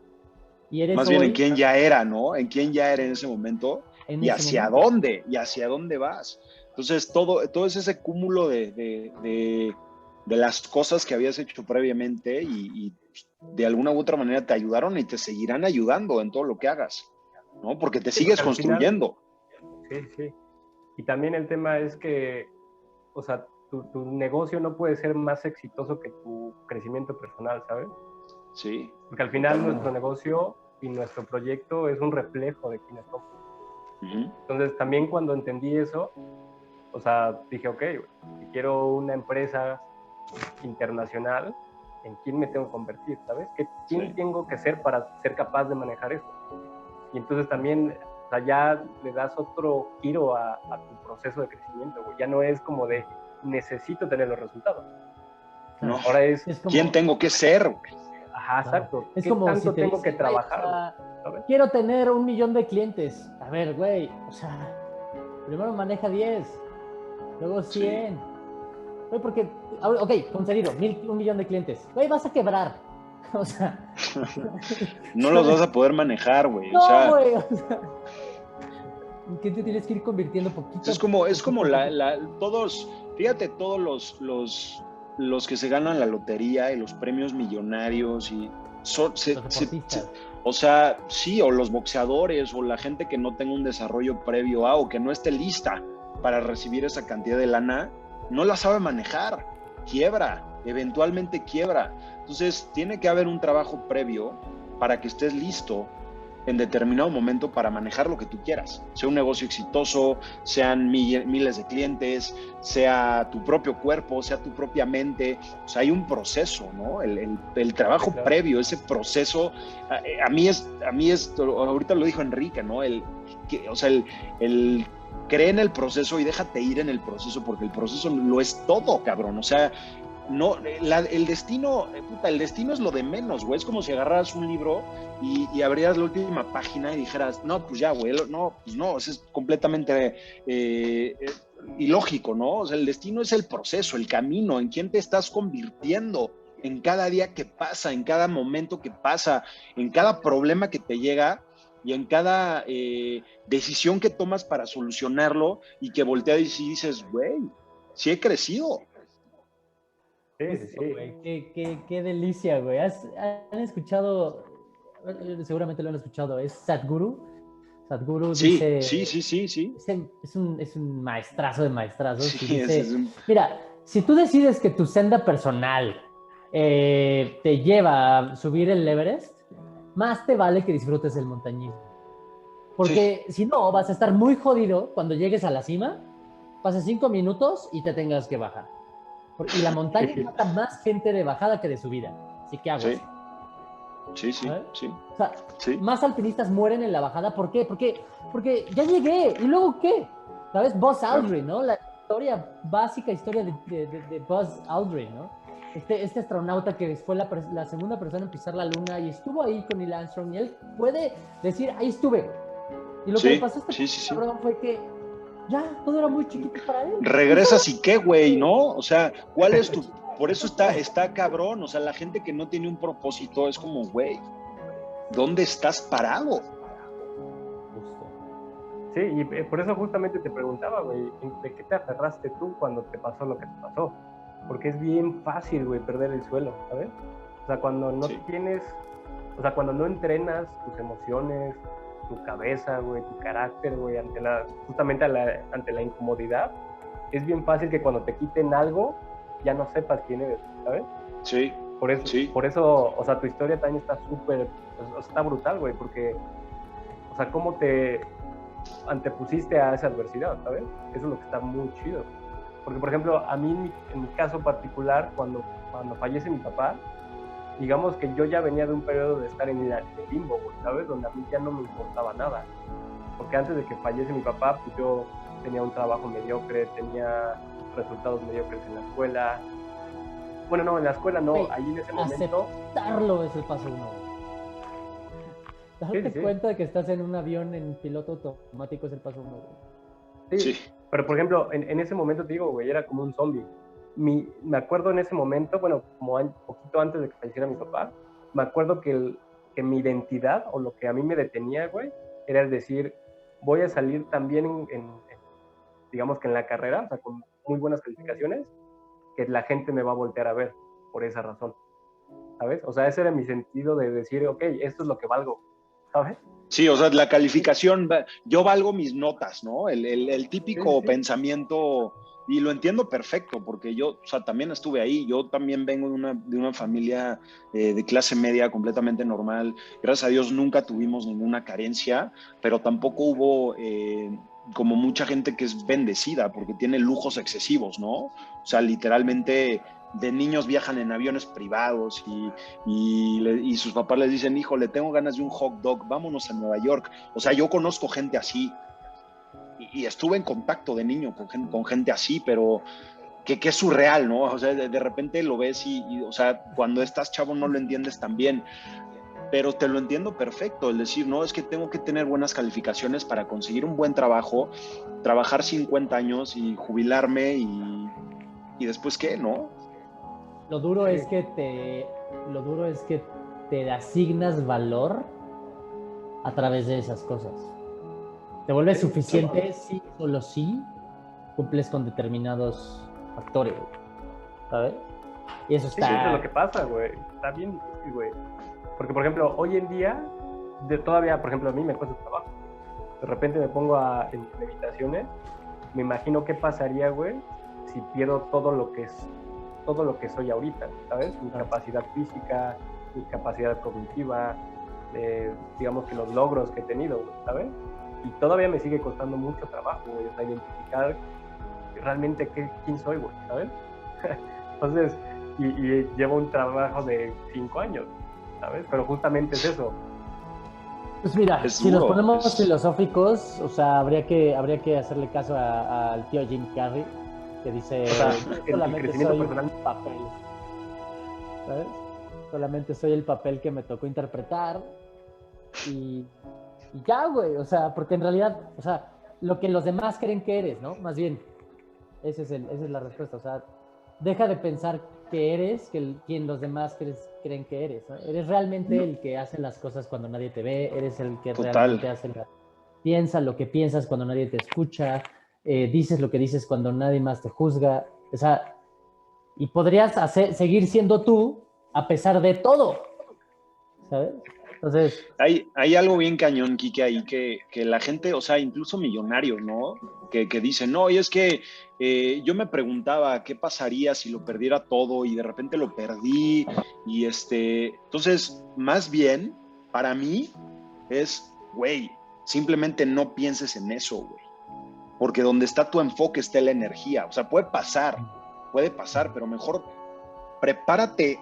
Y eres más bien en quién ya era, ¿no? En quién ya era en ese momento y hacia dónde vas. Entonces, todo es ese cúmulo de las cosas que habías hecho previamente y de alguna u otra manera te ayudaron y te seguirán ayudando en todo lo que hagas, ¿no? Porque te sigues construyendo. Final, sí. Y también el tema es que, o sea, tu negocio no puede ser más exitoso que tu crecimiento personal, ¿sabes? Sí. Porque al final nuestro negocio y nuestro proyecto es un reflejo de quiénes somos. Uh-huh. Entonces también cuando entendí eso, o sea, dije, ok, si quiero una empresa internacional, ¿en quién me tengo que convertir? ¿Sabes? ¿Quién tengo que ser para ser capaz de manejar eso? Y entonces también, o sea, ya le das otro giro a tu proceso de crecimiento, güey. Ya no es como de necesito tener los resultados. No, ahora es como, ¿quién tengo que ser? Ajá, exacto. Es como tanto si te tengo dicen, que trabajar? ¿sabes? Quiero tener 1 millón de clientes. A ver, güey, o sea, primero maneja 10, luego 100. Sí. Güey, porque, ok, concedido, 1 millón de clientes. Güey, vas a quebrar. O sea, no los vas a poder manejar, güey. No, güey. O sea, ¿qué te tienes que ir convirtiendo poquito? Es como todos, fíjate, todos los que se ganan la lotería y los premios millonarios y o sea, sí, o los boxeadores o la gente que no tenga un desarrollo previo o que no esté lista para recibir esa cantidad de lana, no la sabe manejar, eventualmente quiebra. Entonces tiene que haber un trabajo previo para que estés listo en determinado momento para manejar lo que tú quieras, sea un negocio exitoso, sean miles de clientes, sea tu propio cuerpo, sea tu propia mente. O sea, hay un proceso, ¿no? El trabajo previo, ese proceso, a mí es, ahorita lo dijo Enrique, ¿no? El cree en el proceso y déjate ir en el proceso, porque el proceso lo es todo, cabrón. O sea, no, el destino es lo de menos, güey. Es como si agarraras un libro y abrieras la última página y dijeras, no, pues ya, güey, no, eso es completamente ilógico, ¿no? O sea, el destino es el proceso, el camino, en quién te estás convirtiendo en cada día que pasa, en cada momento que pasa, en cada problema que te llega y en cada decisión que tomas para solucionarlo y que volteas y dices, güey, sí he crecido. Sí. Qué delicia, güey. ¿Han escuchado? Seguramente lo han escuchado. ¿Es Sadhguru? Sadhguru dice... Sí. Es un maestrazo de maestrazos. Sí, dice, mira, si tú decides que tu senda personal te lleva a subir el Everest, más te vale que disfrutes el montañismo. Porque si no, vas a estar muy jodido cuando llegues a la cima, pases 5 minutos y te tengas que bajar. Y la montaña mata más gente de bajada que de subida. Así que hago. Sí, ¿sabes? sí. O sea, Sí. más alpinistas mueren en la bajada. ¿Por qué? Porque ya llegué. ¿Y luego qué? ¿Sabes? Buzz Aldrin, ¿no? La básica historia de Buzz Aldrin, ¿no? Este astronauta que fue la segunda persona en pisar la luna y estuvo ahí con Neil Armstrong, y él puede decir, ahí estuve. Y lo que le pasó a este cabrón fue que ya, todo era muy chiquito para él. Regresas y qué, güey, ¿no? O sea, ¿cuál es tu...? Por eso está cabrón, o sea, la gente que no tiene un propósito es como, güey, ¿dónde estás parado? Sí, y por eso justamente te preguntaba, güey, ¿de qué te aferraste tú cuando te pasó lo que te pasó? Porque es bien fácil, güey, perder el suelo, ¿sabes? O sea, cuando no tienes, o sea, cuando no entrenas tus emociones, tu cabeza, güey, tu carácter, güey, justamente ante la incomodidad, es bien fácil que cuando te quiten algo, ya no sepas quién eres, ¿sabes? Sí. Por eso, o sea, tu historia también está súper, o sea, está brutal, güey, porque, o sea, cómo te antepusiste a esa adversidad, ¿sabes? Eso es lo que está muy chido. Porque, por ejemplo, a mí, en mi caso particular, cuando fallece mi papá, digamos que yo ya venía de un periodo de estar en el limbo, ¿sabes? Donde a mí ya no me importaba nada. Porque antes de que fallece mi papá, pues yo tenía un trabajo mediocre, tenía resultados mediocres en la escuela. Bueno, no, en la escuela no, ahí en ese momento... Aceptarlo es el paso 1. Darte cuenta de que estás en un avión en piloto automático es el paso 1. Sí, pero por ejemplo, en ese momento te digo, güey, era como un zombie. Me acuerdo en ese momento, bueno, como un poquito antes de que falleciera mi papá, me acuerdo que mi identidad o lo que a mí me detenía, güey, era el decir, voy a salir también digamos que en la carrera, o sea, con muy buenas calificaciones, que la gente me va a voltear a ver por esa razón, ¿sabes? O sea, ese era mi sentido de decir, ok, esto es lo que valgo, ¿sabes? Sí, o sea, la calificación, yo valgo mis notas, ¿no? El típico pensamiento, y lo entiendo perfecto, porque yo, o sea, también estuve ahí, yo también vengo de una familia de clase media completamente normal, gracias a Dios nunca tuvimos ninguna carencia, pero tampoco hubo como mucha gente que es bendecida, porque tiene lujos excesivos, ¿no? O sea, literalmente de niños viajan en aviones privados y sus papás les dicen, hijo, le tengo ganas de un hot dog, vámonos a Nueva York. O sea, yo conozco gente así y estuve en contacto de niño con gente así, pero que es surreal, ¿no? O sea, de repente lo ves o sea, cuando estás chavo no lo entiendes tan bien, pero te lo entiendo perfecto, el decir, no, es que tengo que tener buenas calificaciones para conseguir un buen trabajo, trabajar 50 años y jubilarme y después, ¿qué, no? Lo duro es que te asignas valor a través de esas cosas. Te vuelves suficiente si solo si cumples con determinados factores, ¿sabes? Y eso está... Sí, eso es lo que pasa, güey. Está bien difícil, güey. Porque, por ejemplo, hoy en día, todavía, por ejemplo, a mí me cuesta trabajo. De repente me pongo en meditaciones, me imagino qué pasaría, güey, si pierdo todo lo que soy ahorita, ¿sabes? Mi capacidad física, mi capacidad cognitiva, digamos que los logros que he tenido, güey, ¿sabes? Y todavía me sigue costando mucho trabajo, güey, o sea, identificar realmente quién soy, güey, ¿sabes? Entonces, y llevo un trabajo de 5 años, ¿sabes? Pero justamente es eso. Pues mira, si nos ponemos filosóficos, o sea, habría que hacerle caso al tío Jim Carrey, que dice, o sea, solamente soy un papel, ¿sabes? Solamente soy el papel que me tocó interpretar y ya, güey, o sea, porque en realidad, o sea, lo que los demás creen que eres, ¿no? Más bien, esa es la respuesta, o sea, deja de pensar que eres quien los demás creen que eres, ¿no? Eres realmente el que hace las cosas cuando nadie te ve, eres el que realmente piensa lo que piensas cuando nadie te escucha, dices lo que dices cuando nadie más te juzga, o sea, y podrías seguir siendo tú a pesar de todo, ¿sabes? Entonces... Hay algo bien cañón, Quique, ahí que la gente, o sea, incluso millonarios, ¿no? Que dicen, no, y es que yo me preguntaba qué pasaría si lo perdiera todo y de repente lo perdí y entonces, más bien, para mí es, güey, simplemente no pienses en eso, güey, porque donde está tu enfoque está la energía, o sea, puede pasar, pero mejor prepárate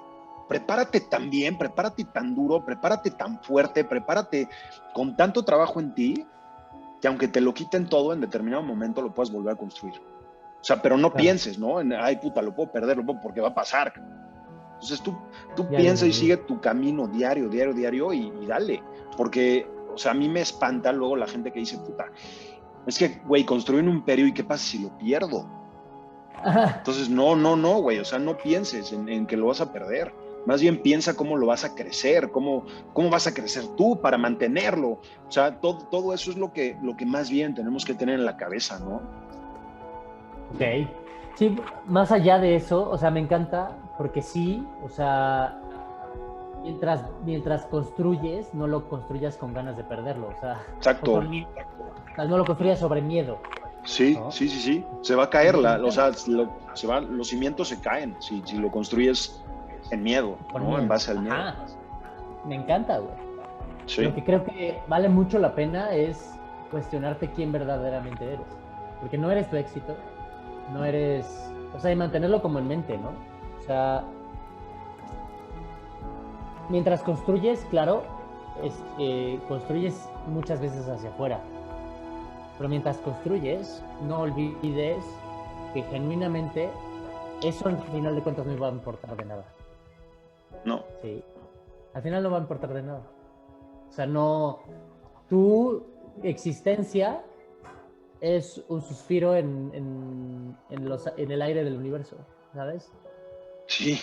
prepárate tan bien, prepárate tan duro, prepárate tan fuerte, prepárate con tanto trabajo en ti, que aunque te lo quiten todo, en determinado momento lo puedas volver a construir. O sea, pero no pienses, ¿no? Ay, puta, lo puedo perder, porque va a pasar. Entonces tú piensa y sigue tu camino diario y dale. Porque, o sea, a mí me espanta luego la gente que dice, puta, es que, güey, construí un imperio y ¿qué pasa si lo pierdo? Entonces, no, güey, o sea, no pienses en que lo vas a perder. Más bien piensa cómo lo vas a crecer, cómo vas a crecer tú para mantenerlo. O sea, todo eso es lo que más bien tenemos que tener en la cabeza, ¿no? Ok. Sí, más allá de eso, o sea, me encanta porque sí, o sea, mientras construyes, no lo construyas con ganas de perderlo, o sea, exacto. No lo construyas sobre miedo. Sí, ¿no? Sí. Se va a caer, o sea, los cimientos se caen si lo construyes en miedo, ¿no? Miedo. En base al miedo. Ajá. Me encanta, güey. Sí. Lo que creo que vale mucho la pena es cuestionarte quién verdaderamente eres. Porque no eres tu éxito, no eres... O sea, y mantenerlo como en mente, ¿no? O sea, mientras construyes, claro, construyes muchas veces hacia afuera. Pero mientras construyes, no olvides que genuinamente eso al final de cuentas no va a importar de nada. No. Sí. Al final no va a importar de nada. O sea, no... Tu existencia es un suspiro en el aire del universo, ¿sabes? Sí.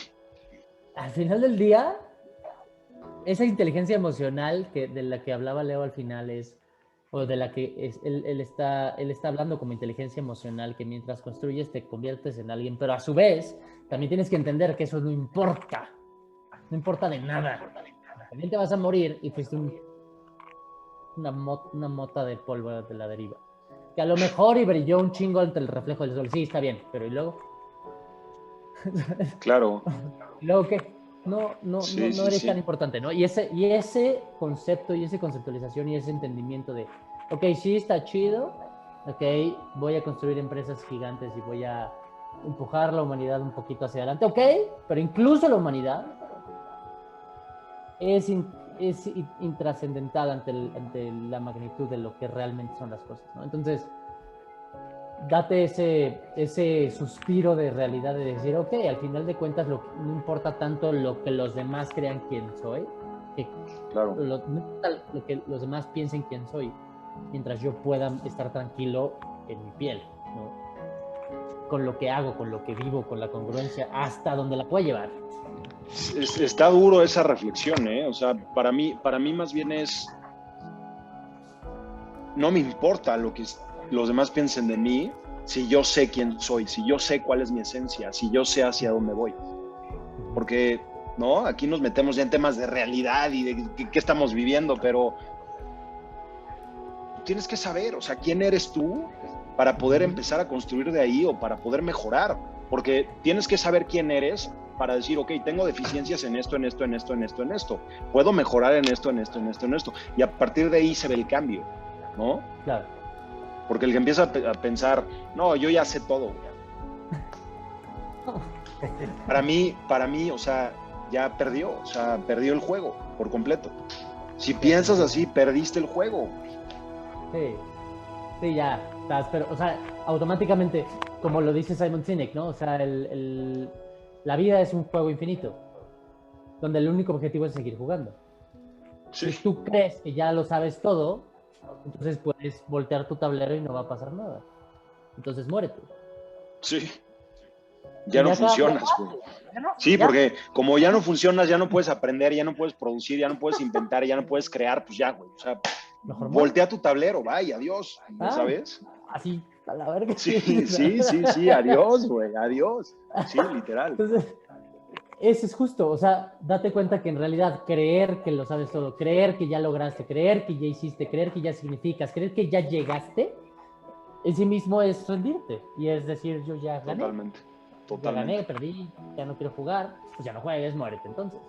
Al final del día, esa inteligencia emocional de la que hablaba Leo al final o de la que él está hablando como inteligencia emocional, que mientras construyes te conviertes en alguien, pero a su vez también tienes que entender que eso no importa de nada. También te vas a morir y fuiste una mota de polvo de la deriva. Que a lo mejor y brilló un chingo ante el reflejo del sol, sí, está bien, pero ¿y luego? Claro. ¿Y luego qué? No eres tan importante, ¿no? Y ese concepto y esa conceptualización y ese entendimiento de, ok, sí está chido, ok, voy a construir empresas gigantes y voy a empujar la humanidad un poquito hacia adelante, ok, pero incluso la humanidad es intrascendental ante la magnitud de lo que realmente son las cosas, ¿no? Entonces, date ese suspiro de realidad de decir, ok, al final de cuentas no importa tanto lo que los demás crean quién soy, claro. no importa lo que los demás piensen quién soy, mientras yo pueda estar tranquilo en mi piel, ¿no? Con lo que hago, con lo que vivo, con la congruencia, hasta donde la pueda llevar. Está duro esa reflexión, ¿eh? O sea, para mí más bien es, no me importa lo que los demás piensen de mí, si yo sé quién soy, si yo sé cuál es mi esencia, si yo sé hacia dónde voy. Porque, ¿no? Aquí nos metemos ya en temas de realidad y de qué estamos viviendo, pero tienes que saber, o sea, quién eres tú para poder empezar a construir de ahí o para poder mejorar. Porque tienes que saber quién eres para decir, ok, tengo deficiencias en esto. Puedo mejorar en esto. Y a partir de ahí se ve el cambio, ¿no? Claro. Porque el que empieza a pensar, no, yo ya sé todo. Para mí, o sea, ya perdió el juego por completo. Si piensas así, perdiste el juego. Sí, ya estás, pero, o sea, automáticamente, como lo dice Simon Sinek, ¿no? O sea, la vida es un juego infinito, donde el único objetivo es seguir jugando. Sí. Si tú crees que ya lo sabes todo, entonces puedes voltear tu tablero y no va a pasar nada. Entonces muérete. Sí. Ya no funcionas, güey. Sí, porque como ya no funcionas, ya no puedes aprender, ya no puedes producir, ya no puedes inventar, ya no puedes crear, pues ya, güey. O sea, voltea tu tablero, vaya, adiós, ¿sabes? Así, a la verga. Sí, adiós, güey, adiós. Sí, literal. Entonces, eso es justo, o sea, date cuenta que en realidad creer que lo sabes todo, creer que ya lograste, creer que ya hiciste, creer que ya significas, creer que ya llegaste, en sí mismo es rendirte y es decir, yo ya gané. Totalmente. Ya gané, perdí, ya no quiero jugar, pues ya no juegues, muérete entonces,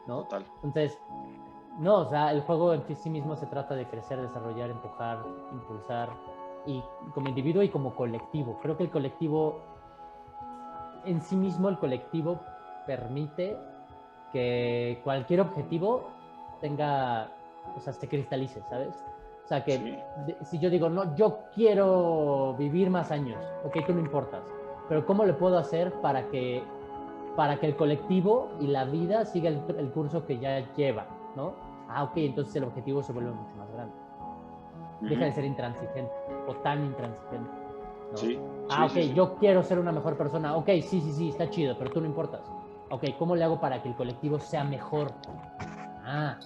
¿no? Total. Entonces, no, o sea, el juego en sí mismo se trata de crecer, desarrollar, empujar, impulsar, y como individuo y como colectivo. Creo que el colectivo, en sí mismo el colectivo permite que cualquier objetivo tenga, o sea, se cristalice, ¿sabes? O sea, que Sí. si yo digo, no, yo quiero vivir más años, ok, tú no importas, pero ¿cómo le puedo hacer para que el colectivo y la vida siga el curso que ya lleva, ¿no? Ah, ok, entonces el objetivo se vuelve mucho más grande. Deja de ser intransigente o tan intransigente, ¿no? Sí. Ah, ok, Sí, sí. yo quiero ser una mejor persona. Ok, sí, está chido, pero tú no importas. Ok, ¿cómo le hago para que el colectivo sea mejor? Ah,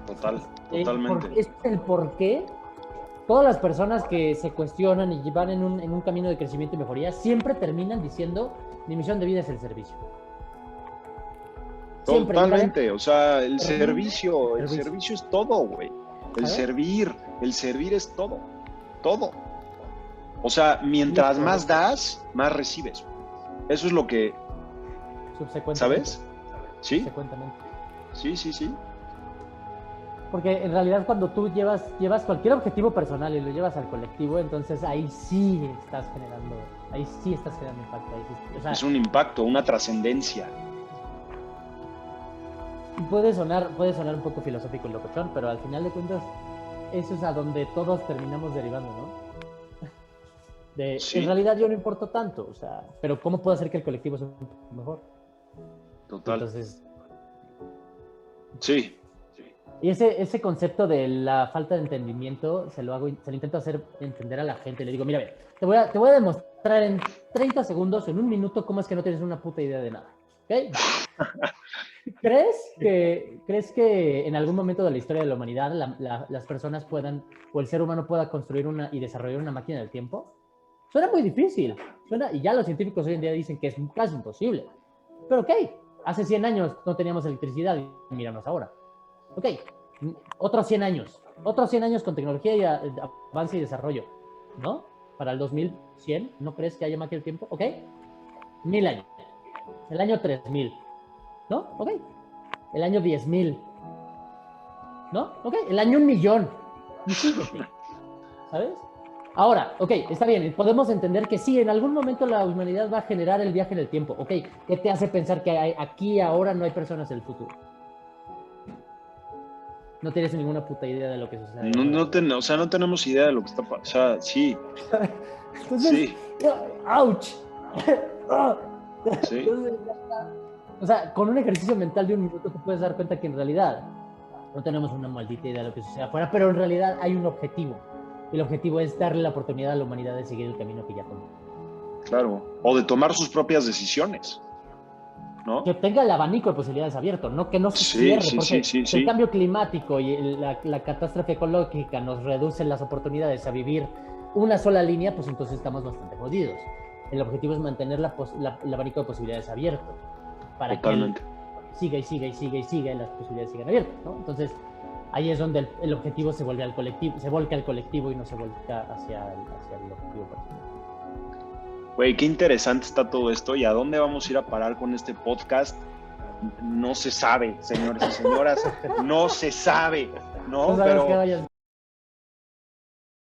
Totalmente. Este es el por qué todas las personas que se cuestionan y van en un camino de crecimiento y mejoría siempre terminan diciendo, mi misión de vida es el servicio. Siempre. Totalmente, o sea, el servicio es todo, güey. El servir es todo, todo. O sea, mientras más das, más recibes. Eso es lo que, ¿sabes? ¿Sí? Subsecuentemente. Sí. Porque en realidad cuando tú llevas cualquier objetivo personal y lo llevas al colectivo, entonces ahí sí estás generando impacto. O sea, Es un impacto, una trascendencia. puede sonar un poco filosófico y locochón, pero al final de cuentas eso es a donde todos terminamos derivando, ¿no? Sí. En realidad yo no importo tanto, o sea, pero ¿cómo puedo hacer que el colectivo sea un poco mejor? Total. Entonces, Sí. y ese concepto de la falta de entendimiento se lo intento hacer entender a la gente. Le digo, mira, te voy a demostrar en 30 segundos, en un minuto, cómo es que no tienes una puta idea de nada. ¿Ok? ¿Crees que en algún momento de la historia de la humanidad las personas puedan, o el ser humano pueda construir y desarrollar una máquina del tiempo? Suena muy difícil. Y ya los científicos hoy en día dicen que es casi imposible. Pero ok, hace 100 años no teníamos electricidad y míranos ahora. Ok, otros 100 años con tecnología y avance y desarrollo, ¿no? Para el 2100, ¿no crees que haya máquina del tiempo? Ok, 1000 años. El año 3000, ¿no? Ok. El año 10,000, ¿no? Ok. El año 1,000,000. Y síguete, ¿sabes? Ahora, ok, está bien, podemos entender que sí, en algún momento la humanidad va a generar el viaje en el tiempo. Ok, ¿qué te hace pensar que aquí ahora no hay personas en el futuro? No tienes ninguna puta idea de lo que sucede. O sea, no tenemos idea de lo que está pasando. O sea, sí. Entonces, Sí. ¡ouch! Sí. Entonces, o sea, con un ejercicio mental de un minuto te puedes dar cuenta que en realidad no tenemos una maldita idea de lo que sucede afuera, pero en realidad hay un objetivo. Y el objetivo es darle la oportunidad a la humanidad de seguir el camino que ya tomó. Claro. O de tomar sus propias decisiones, ¿no? Que tenga el abanico de posibilidades abierto, ¿no? Que no se cierre, porque el cambio climático y la catástrofe ecológica nos reducen las oportunidades a vivir una sola línea, pues entonces estamos bastante jodidos. El objetivo es mantener el abanico de posibilidades abierto para Totalmente. que siga y las posibilidades sigan abiertas, ¿no? Entonces, ahí es donde el objetivo se vuelve al colectivo, se volca al colectivo y no se volca hacia el objetivo personal. Güey, qué interesante está todo esto y a dónde vamos a ir a parar con este podcast. No se sabe, señores y señoras, no se sabe, ¿no? No sabes qué vayas